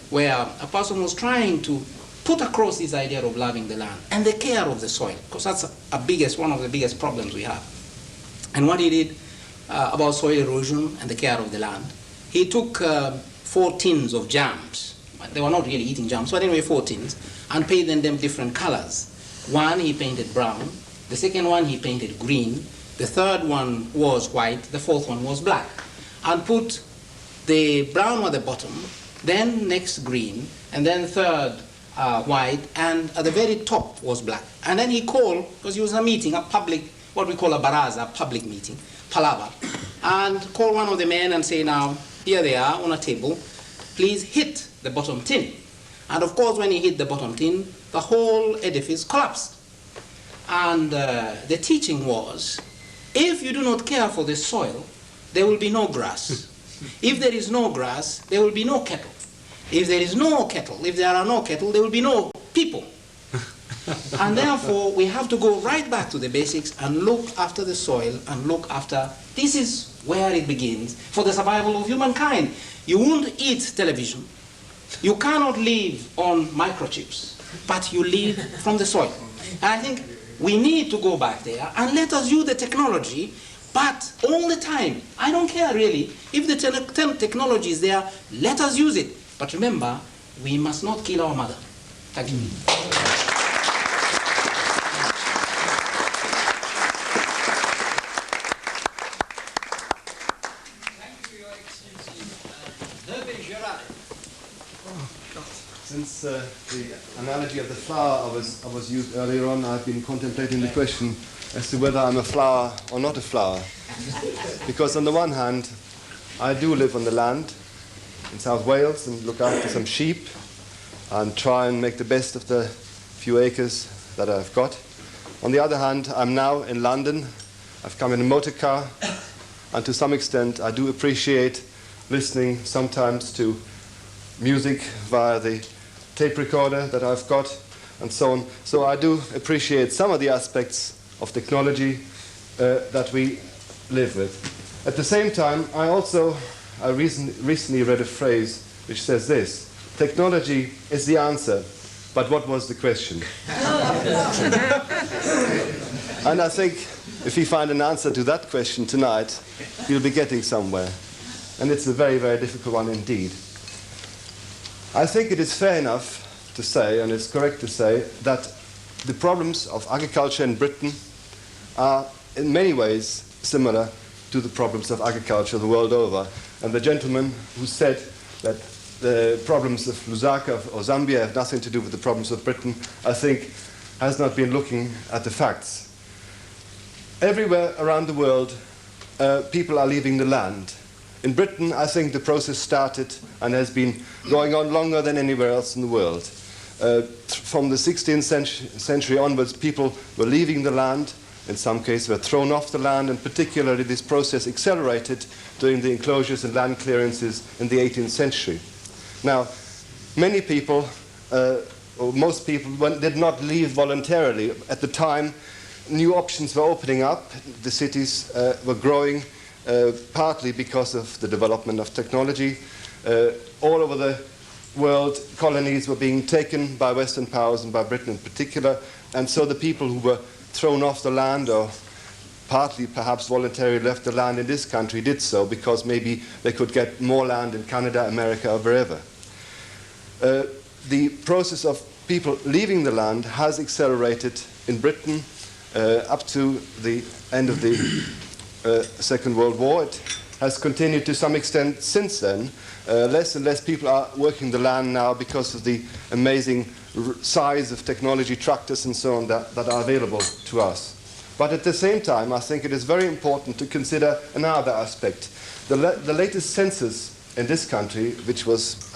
where a person was trying to put across this idea of loving the land and the care of the soil, because that's one of the biggest problems we have. And what he did about soil erosion and the care of the land, he took 4 tins of jams. They were not really eating jams, but anyway, 4 tins, and painted them different colors. One he painted brown, the second one he painted green, the third one was white, the fourth one was black, and put the brown at the bottom, then next green, and then third white, and at the very top was black. And then he called, because he was in a meeting, a public, what we call a baraza, a public meeting, palaver, and called one of the men and say, now, here they are on a table, please hit the bottom tin. And of course, when he hit the bottom tin, the whole edifice collapsed. And the teaching was, if you do not care for the soil, there will be no grass. If there is no grass, there will be no cattle. If there is no cattle, if there are no cattle, there will be no people. And therefore, we have to go right back to the basics and look after the soil and look after, this is where it begins for the survival of humankind. You won't eat television. You cannot live on microchips, but you live from the soil. And I think we need to go back there and let us use the technology, but all the time. I don't care really. If the technology is there, let us use it. But remember, we must not kill our mother. Thank you. Since the analogy of the flower I was used earlier on, I've been contemplating the question as to whether I'm a flower or not a flower. Because on the one hand, I do live on the land in South Wales and look after some sheep and try and make the best of the few acres that I've got. On the other hand, I'm now in London. I've come in a motor car, and to some extent I do appreciate listening sometimes to music via the tape recorder that I've got, and so on. So I do appreciate some of the aspects of technology that we live with. At the same time, I recently read a phrase which says this: technology is the answer, but what was the question? And I think if we find an answer to that question tonight, we'll be getting somewhere. And it's a very, very difficult one indeed. I think it is fair enough to say, and it's correct to say, that the problems of agriculture in Britain are in many ways similar to the problems of agriculture the world over. And the gentleman who said that the problems of Lusaka or Zambia have nothing to do with the problems of Britain, I think, has not been looking at the facts. Everywhere around the world, people are leaving the land. In Britain, I think the process started and has been going on longer than anywhere else in the world. From the 16th century onwards, people were leaving the land. In some cases, were thrown off the land, and particularly this process accelerated during the enclosures and land clearances in the 18th century. Now, many people, or most people, did not leave voluntarily. At the time, new options were opening up. The cities were growing, partly because of the development of technology. All over the world, colonies were being taken by Western powers and by Britain in particular, and so the people who were thrown off the land or partly perhaps voluntarily left the land in this country did so because maybe they could get more land in Canada, America, or wherever. The process of people leaving the land has accelerated in Britain up to the end of the Second World War. It has continued to some extent since then. Less and less people are working the land now because of the amazing size of technology, tractors and so on that are available to us. But at the same time, I think it is very important to consider another aspect. The latest census in this country, which was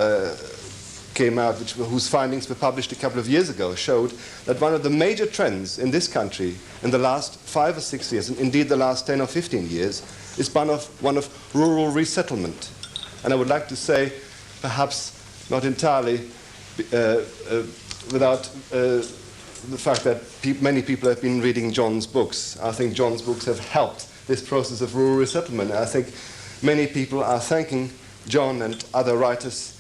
came out, whose findings were published a couple of years ago, showed that one of the major trends in this country in the last 5 or 6 years, and indeed the last 10 or 15 years, is one of rural resettlement. And I would like to say, perhaps not entirely without the fact that many people have been reading John's books. I think John's books have helped this process of rural resettlement. And I think many people are thanking John and other writers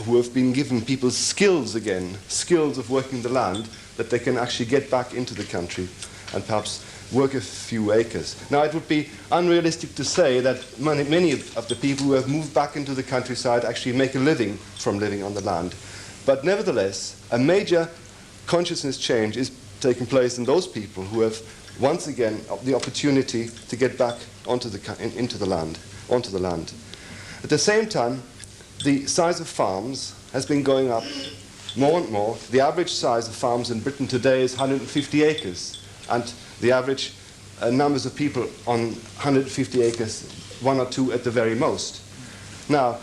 who have been given people skills again, skills of working the land, that they can actually get back into the country and perhaps work a few acres. Now, it would be unrealistic to say that many of the people who have moved back into the countryside actually make a living from living on the land. But nevertheless, a major consciousness change is taking place in those people who have once again the opportunity to get back into the land. At the same time, the size of farms has been going up more and more. The average size of farms in Britain today is 150 acres, and the average numbers of people on 150 acres, 1 or 2 at the very most. Now,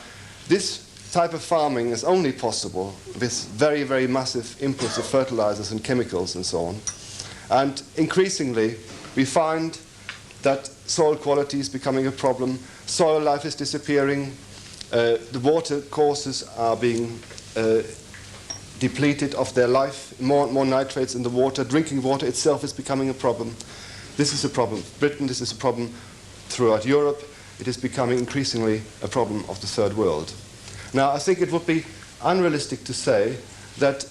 this type of farming is only possible with very, very massive inputs of fertilizers and chemicals and so on. And increasingly, we find that soil quality is becoming a problem, soil life is disappearing, the water courses are being depleted of their life, more and more nitrates in the water, drinking water itself is becoming a problem. This is a problem for Britain, this is a problem throughout Europe, it is becoming increasingly a problem of the third world. Now, I think it would be unrealistic to say that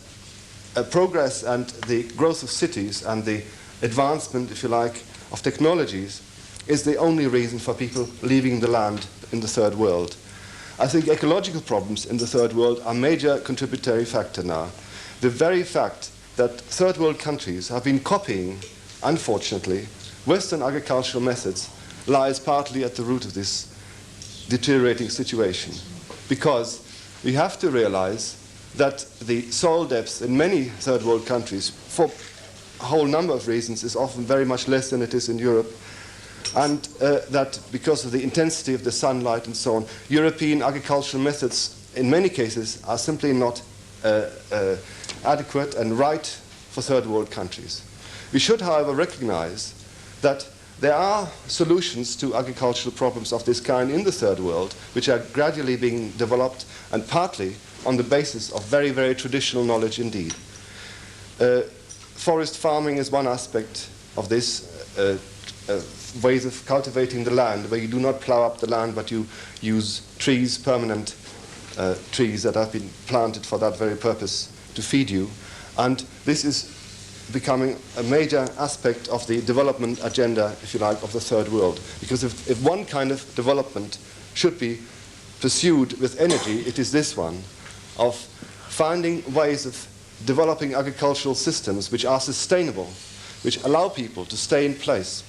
progress and the growth of cities and the advancement, if you like, of technologies is the only reason for people leaving the land in the third world. I think ecological problems in the third world are a major contributory factor now. The very fact that third world countries have been copying, unfortunately, Western agricultural methods lies partly at the root of this deteriorating situation. Because we have to realize that the soil depth in many third world countries, for a whole number of reasons, is often very much less than it is in Europe. And that because of the intensity of the sunlight and so on, European agricultural methods in many cases are simply not adequate and right for third world countries. We should, however, recognize that there are solutions to agricultural problems of this kind in the third world, which are gradually being developed and partly on the basis of very, very traditional knowledge indeed. Forest farming is one aspect of this, ways of cultivating the land, where you do not plow up the land, but you use trees, permanent trees that have been planted for that very purpose to feed you. And this is becoming a major aspect of the development agenda, if you like, of the third world. Because if one kind of development should be pursued with energy, it is this one, of finding ways of developing agricultural systems which are sustainable, which allow people to stay in place.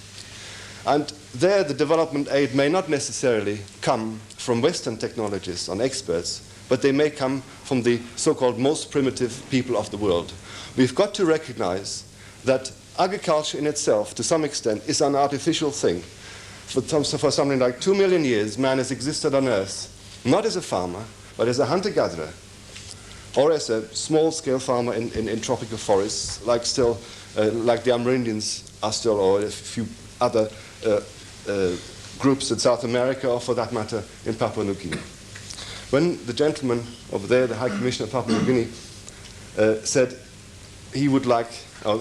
And there the development aid may not necessarily come from Western technologists and experts, but they may come from the so-called most primitive people of the world. We've got to recognize that agriculture in itself, to some extent, is an artificial thing. For something like 2 million years, man has existed on Earth, not as a farmer, but as a hunter-gatherer, or as a small-scale farmer in tropical forests, like the Amerindians are still, or a few other groups in South America, or for that matter, in Papua New Guinea. When the gentleman over there, the High Commissioner of Papua New Guinea, said he would like,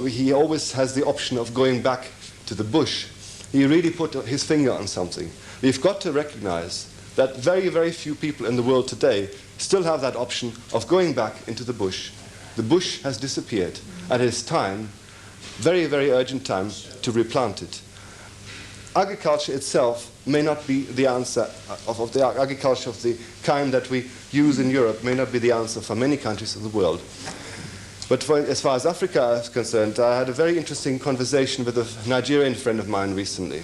he always has the option of going back to the bush, he really put his finger on something. We've got to recognize that very, very few people in the world today still have that option of going back into the bush. The bush has disappeared, and it is time very, very urgent time to replant it. Agriculture itself may not be the answer of the agriculture of the kind that we use in Europe may not be the answer for many countries of the world. But as far as Africa is concerned, I had a very interesting conversation with a Nigerian friend of mine recently.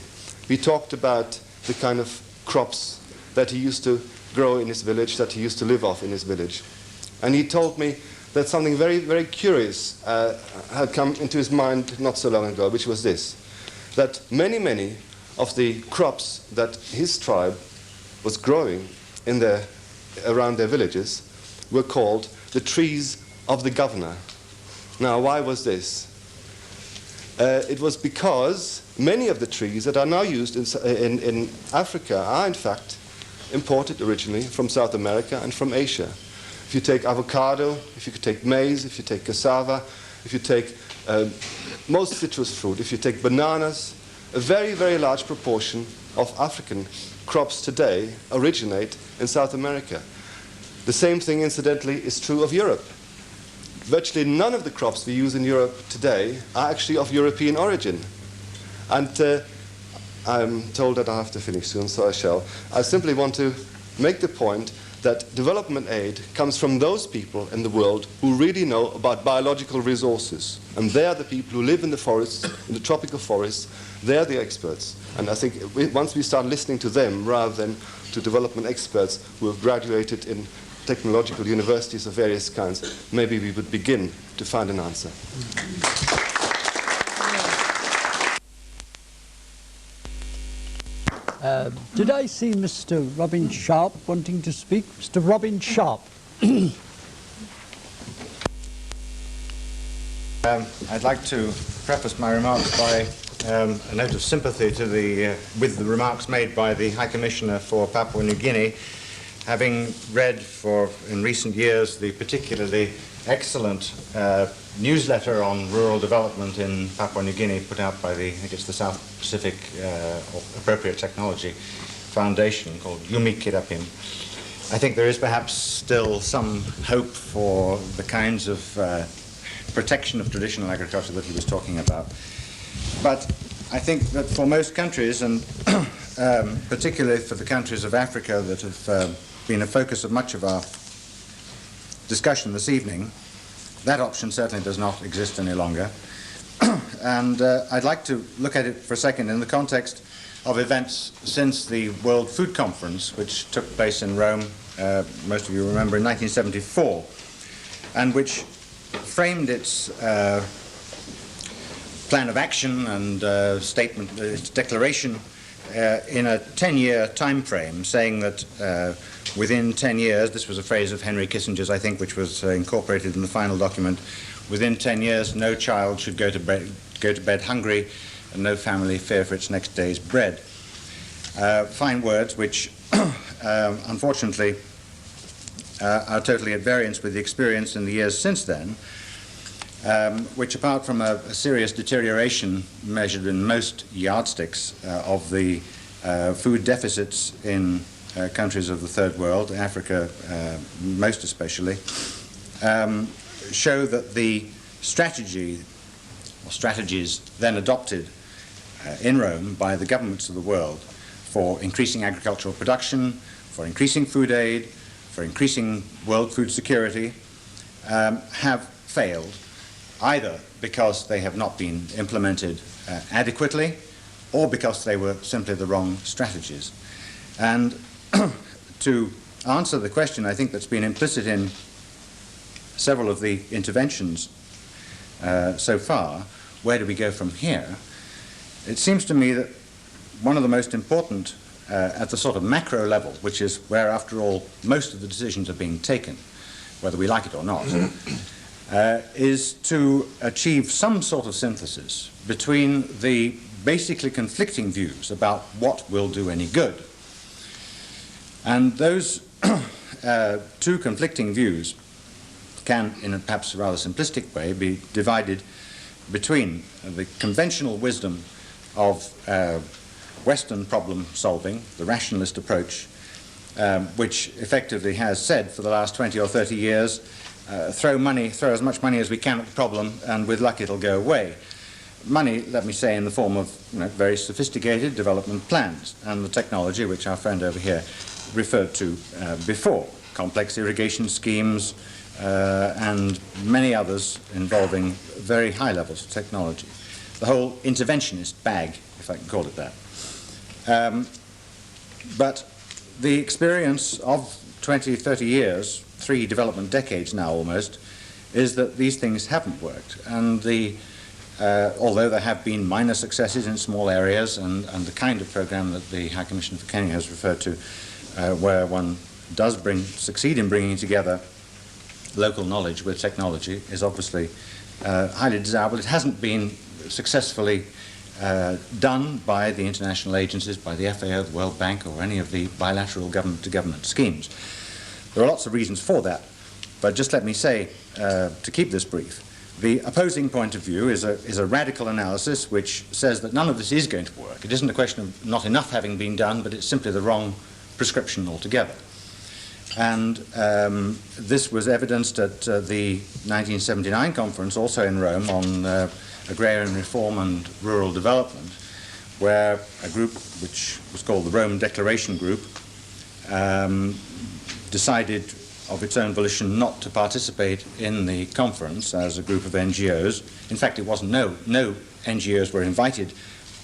We talked about the kind of crops that he used to grow in his village, that he used to live off in his village. And he told me that something very, very curious had come into his mind not so long ago, which was this, that many, many of the crops that his tribe was growing around their villages were called the trees of the governor. Now, why was this? It was because many of the trees that are now used in Africa are, in fact, imported originally from South America and from Asia. If you take avocado, if you take maize, if you take cassava, if you take most citrus fruit, if you take bananas, a very, very large proportion of African crops today originate in South America. The same thing, incidentally, is true of Europe. Virtually none of the crops we use in Europe today are actually of European origin. And I'm told that I have to finish soon, so I shall. I simply want to make the point that development aid comes from those people in the world who really know about biological resources. And they are the people who live in the forests, in the tropical forests. They are the experts. And I think once we start listening to them rather than to development experts who have graduated in technological universities of various kinds, maybe we would begin to find an answer. Did I see Mr. Robin Sharp wanting to speak? Mr. Robin Sharp. I'd like to preface my remarks by a note of sympathy to with the remarks made by the High Commissioner for Papua New Guinea, having read in recent years the particularly excellent newsletter on rural development in Papua New Guinea put out by I think it's the South Pacific Appropriate Technology Foundation called Yumi Kirapim. I think there is perhaps still some hope for the kinds of protection of traditional agriculture that he was talking about. But I think that for most countries, and particularly for the countries of Africa that have been a focus of much of our discussion this evening, that option certainly does not exist any longer. And I'd like to look at it for a second in the context of events since the World Food Conference, which took place in Rome, most of you remember, in 1974, and which framed its plan of action and statement, its declaration in a 10-year time frame, saying that within 10 years, this was a phrase of Henry Kissinger's, I think, which was incorporated in the final document, within 10 years, no child should go to bed hungry and no family fear for its next day's bread. Fine words which, unfortunately, are totally at variance with the experience in the years since then, which, apart from a serious deterioration measured in most yardsticks of the food deficits in countries of the third world, Africa most especially, show that the strategies then adopted in Rome by the governments of the world for increasing agricultural production, for increasing food aid, for increasing world food security, have failed, either because they have not been implemented adequately or because they were simply the wrong strategies. And to answer the question, I think, that's been implicit in several of the interventions so far, where do we go from here? It seems to me that one of the most important at the sort of macro level, which is where, after all, most of the decisions are being taken, whether we like it or not, is to achieve some sort of synthesis between the basically conflicting views about what will do any good. And those two conflicting views can, in a perhaps rather simplistic way, be divided between the conventional wisdom of Western problem solving, the rationalist approach, which effectively has said for the last 20 or 30 years, throw as much money as we can at the problem, and with luck it'll go away. money, let me say, in the form of very sophisticated development plans and the technology which our friend over here referred to before, complex irrigation schemes and many others involving very high levels of technology. The whole interventionist bag, if I can call it that. But the experience of 20, 30 years, 3 development decades now almost, is that these things haven't worked. And although there have been minor successes in small areas, and the kind of program that the High Commissioner for Kenya has referred to, where one does succeed in bringing together local knowledge with technology, is obviously highly desirable. It hasn't been successfully done by the international agencies, by the FAO, the World Bank, or any of the bilateral government-to-government schemes. There are lots of reasons for that, but just let me say, to keep this brief, the opposing point of view is a radical analysis which says that none of this is going to work. It isn't a question of not enough having been done, but it's simply the wrong prescription altogether. And this was evidenced at the 1979 conference, also in Rome, on agrarian reform and rural development, where a group which was called the Rome Declaration Group decided of its own volition not to participate in the conference as a group of NGOs. In fact, it wasn't no NGOs were invited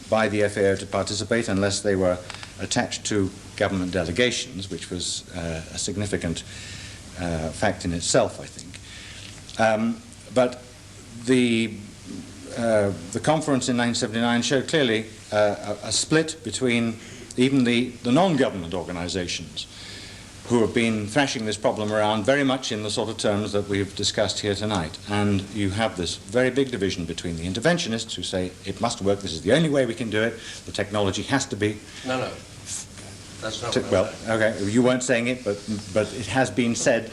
by the FAO to participate unless they were attached to government delegations, which was a significant fact in itself, I think. But the conference in 1979 showed clearly a split between even the non-government organizations who have been thrashing this problem around very much in the sort of terms that we've discussed here tonight. And you have this very big division between the interventionists who say it must work, this is the only way we can do it, the technology has to be... No. That's not well, okay, you weren't saying it, but it has been said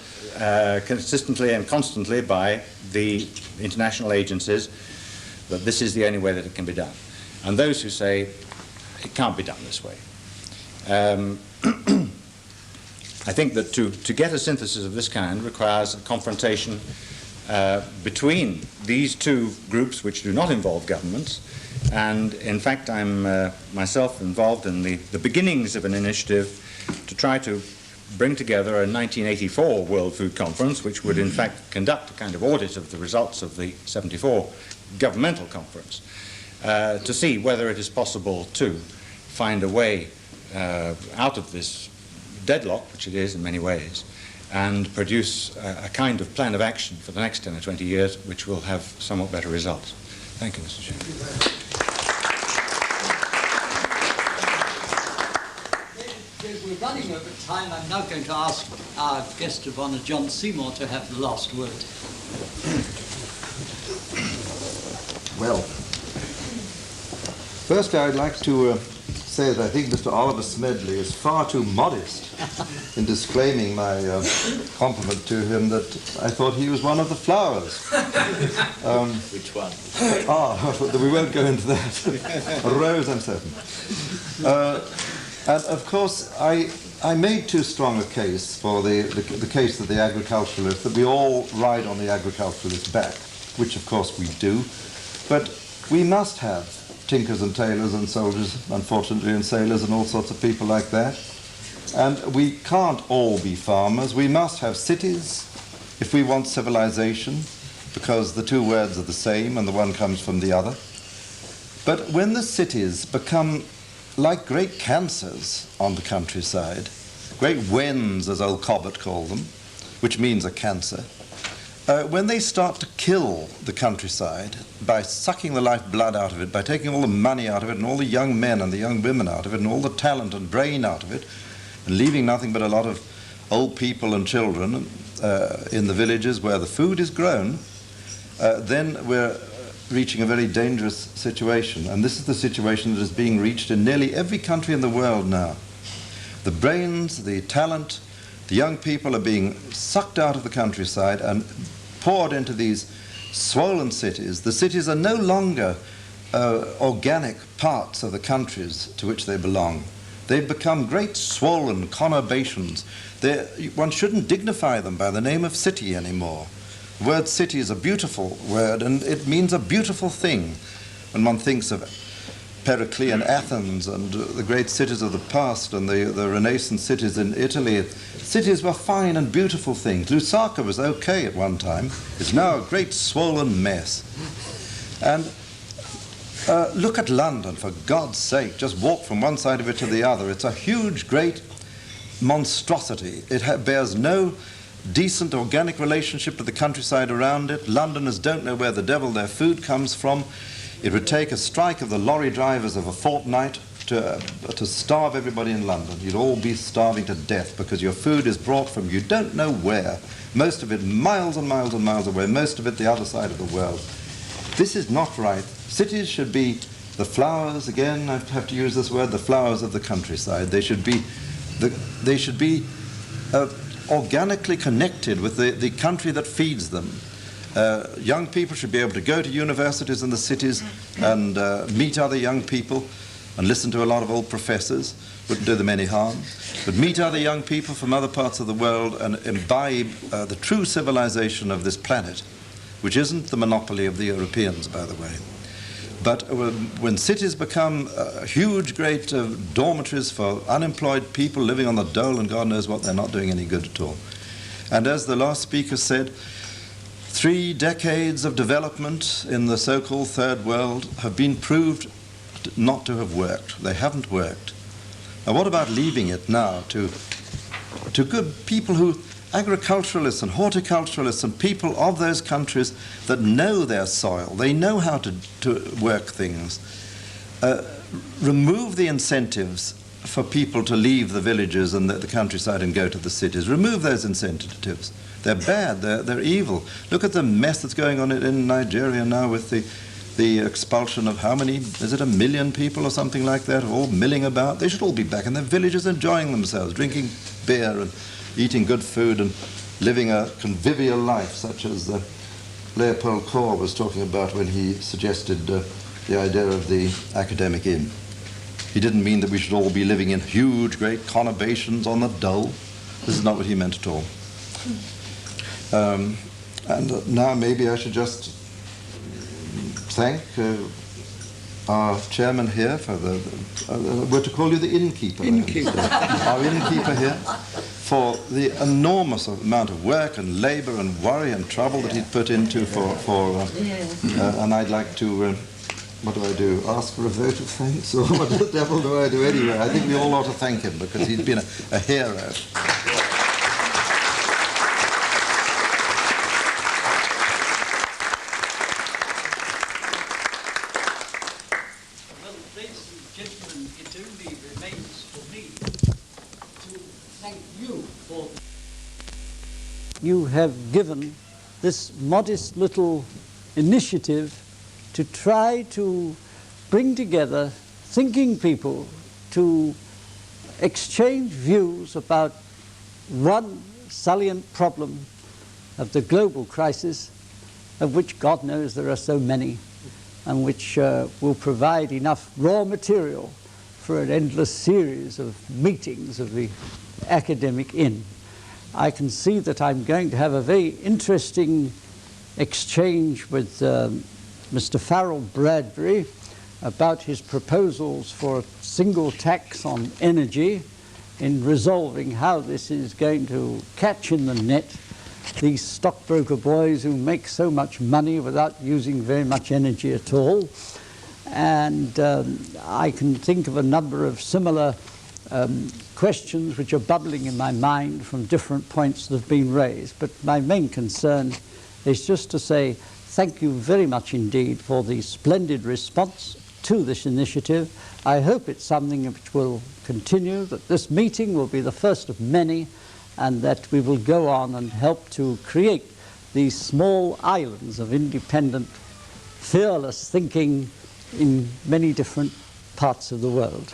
consistently and constantly by the international agencies that this is the only way that it can be done. And those who say it can't be done this way. I think that to get a synthesis of this kind requires a confrontation between these two groups which do not involve governments. And in fact, I'm myself involved in the beginnings of an initiative to try to bring together a 1984 World Food Conference, which would in fact conduct a kind of audit of the results of the 74 governmental conference, to see whether it is possible to find a way out of this deadlock, which it is in many ways, and produce a kind of plan of action for the next 10 or 20 years, which will have somewhat better results. Thank you, Mr. Chairman. We're running over time. I'm now going to ask our guest of honour, John Seymour, to have the last word. Well, firstly, I'd like to say that I think Mr. Oliver Smedley is far too modest in disclaiming my compliment to him that I thought he was one of the flowers. Which one? We won't go into that. A rose, I'm certain. And of course, I made too strong a case for the case that the agriculturalists, that we all ride on the agriculturalist's back, which of course we do, but we must have tinkers and tailors and soldiers, unfortunately, and sailors and all sorts of people like that. And we can't all be farmers. We must have cities if we want civilization, because the two words are the same and the one comes from the other. But when the cities become like great cancers on the countryside, great wens, as old Cobbett called them, which means a cancer, when they start to kill the countryside by sucking the lifeblood out of it, by taking all the money out of it and all the young men and the young women out of it and all the talent and brain out of it, and leaving nothing but a lot of old people and children in the villages where the food is grown, then we're reaching a very dangerous situation. And this is the situation that is being reached in nearly every country in the world now. The brains, the talent, the young people are being sucked out of the countryside and poured into these swollen cities. The cities are no longer organic parts of the countries to which they belong. They've become great swollen conurbations. One shouldn't dignify them by the name of city anymore. The word city is a beautiful word, and it means a beautiful thing. when one thinks of Periclean Athens and the great cities of the past and the Renaissance cities in Italy. Cities were fine and beautiful things. Lusaka was okay at one time. It's now a great swollen mess. And look at London, for God's sake. Just walk from one side of it to the other. It's a huge, great monstrosity. It bears no decent organic relationship to the countryside around it. Londoners don't know where the devil their food comes from. It would take a strike of the lorry drivers of a fortnight to starve everybody in London. You'd all be starving to death because your food is brought from you don't know where. Most of it miles and miles and miles away, most of it the other side of the world. This is not right. Cities should be the flowers, again I have to use this word, the flowers of the countryside. They should be organically connected with the country that feeds them. Young people should be able to go to universities in the cities and meet other young people and listen to a lot of old professors. Wouldn't do them any harm. But meet other young people from other parts of the world and imbibe the true civilization of this planet, which isn't the monopoly of the Europeans, by the way. But when cities become huge, great dormitories for unemployed people living on the dole and God knows what, they're not doing any good at all. And as the last speaker said, 3 decades of development in the so-called third world have been proved not to have worked. They haven't worked. Now what about leaving it now to good people who, agriculturalists and horticulturalists and people of those countries that know their soil, they know how to work things. Remove the incentives for people to leave the villages and the countryside and go to the cities. Remove those incentives. They're bad, they're evil. Look at the mess that's going on in Nigeria now with the expulsion of how many, is it 1 million people or something like that, all milling about. They should all be back in their villages enjoying themselves, drinking beer and eating good food and living a convivial life, such as Leopold Kohr was talking about when he suggested the idea of the academic inn. He didn't mean that we should all be living in huge, great conurbations on the dole. This is not what he meant at all. And now maybe I should just thank our chairman here for we're to call you the innkeeper. Innkeeper. Our innkeeper here, for the enormous amount of work and labour and worry and trouble that he'd put into and I'd like to, what do I do, ask for a vote of thanks, or what the devil do I do anyway? I think we all ought to thank him because he's been a hero. You have given this modest little initiative to try to bring together thinking people to exchange views about one salient problem of the global crisis, of which God knows there are so many, and which will provide enough raw material for an endless series of meetings of the academic inn. I can see that I'm going to have a very interesting exchange with Mr. Farrell Bradbury about his proposals for a single tax on energy in resolving how this is going to catch in the net these stockbroker boys who make so much money without using very much energy at all. And I can think of a number of similar questions which are bubbling in my mind from different points that have been raised. But my main concern is just to say thank you very much indeed for the splendid response to this initiative. I hope it's something which will continue, that this meeting will be the first of many, and that we will go on and help to create these small islands of independent, fearless thinking in many different parts of the world.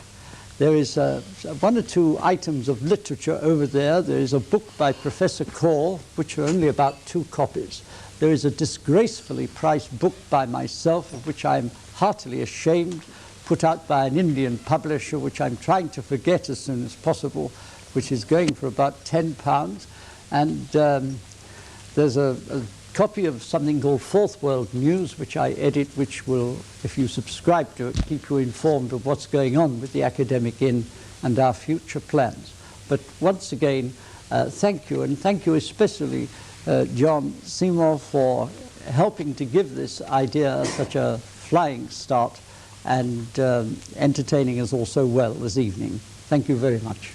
There is 1 or 2 items of literature over there. There is a book by Professor Kohr, which are only about 2 copies. There is a disgracefully priced book by myself, of which I am heartily ashamed, put out by an Indian publisher, which I'm trying to forget as soon as possible, which is going for about £10. And there's a copy of something called Fourth World News, which I edit, which will, if you subscribe to it, keep you informed of what's going on with the Academic Inn and our future plans. But once again, thank you, and thank you especially, John Seymour, for helping to give this idea such a flying start and entertaining us all so well this evening. Thank you very much.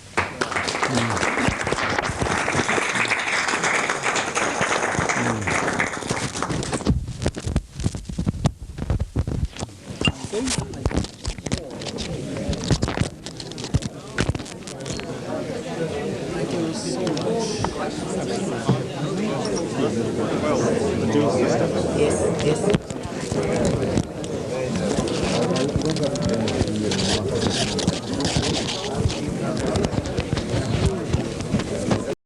Yes, yes.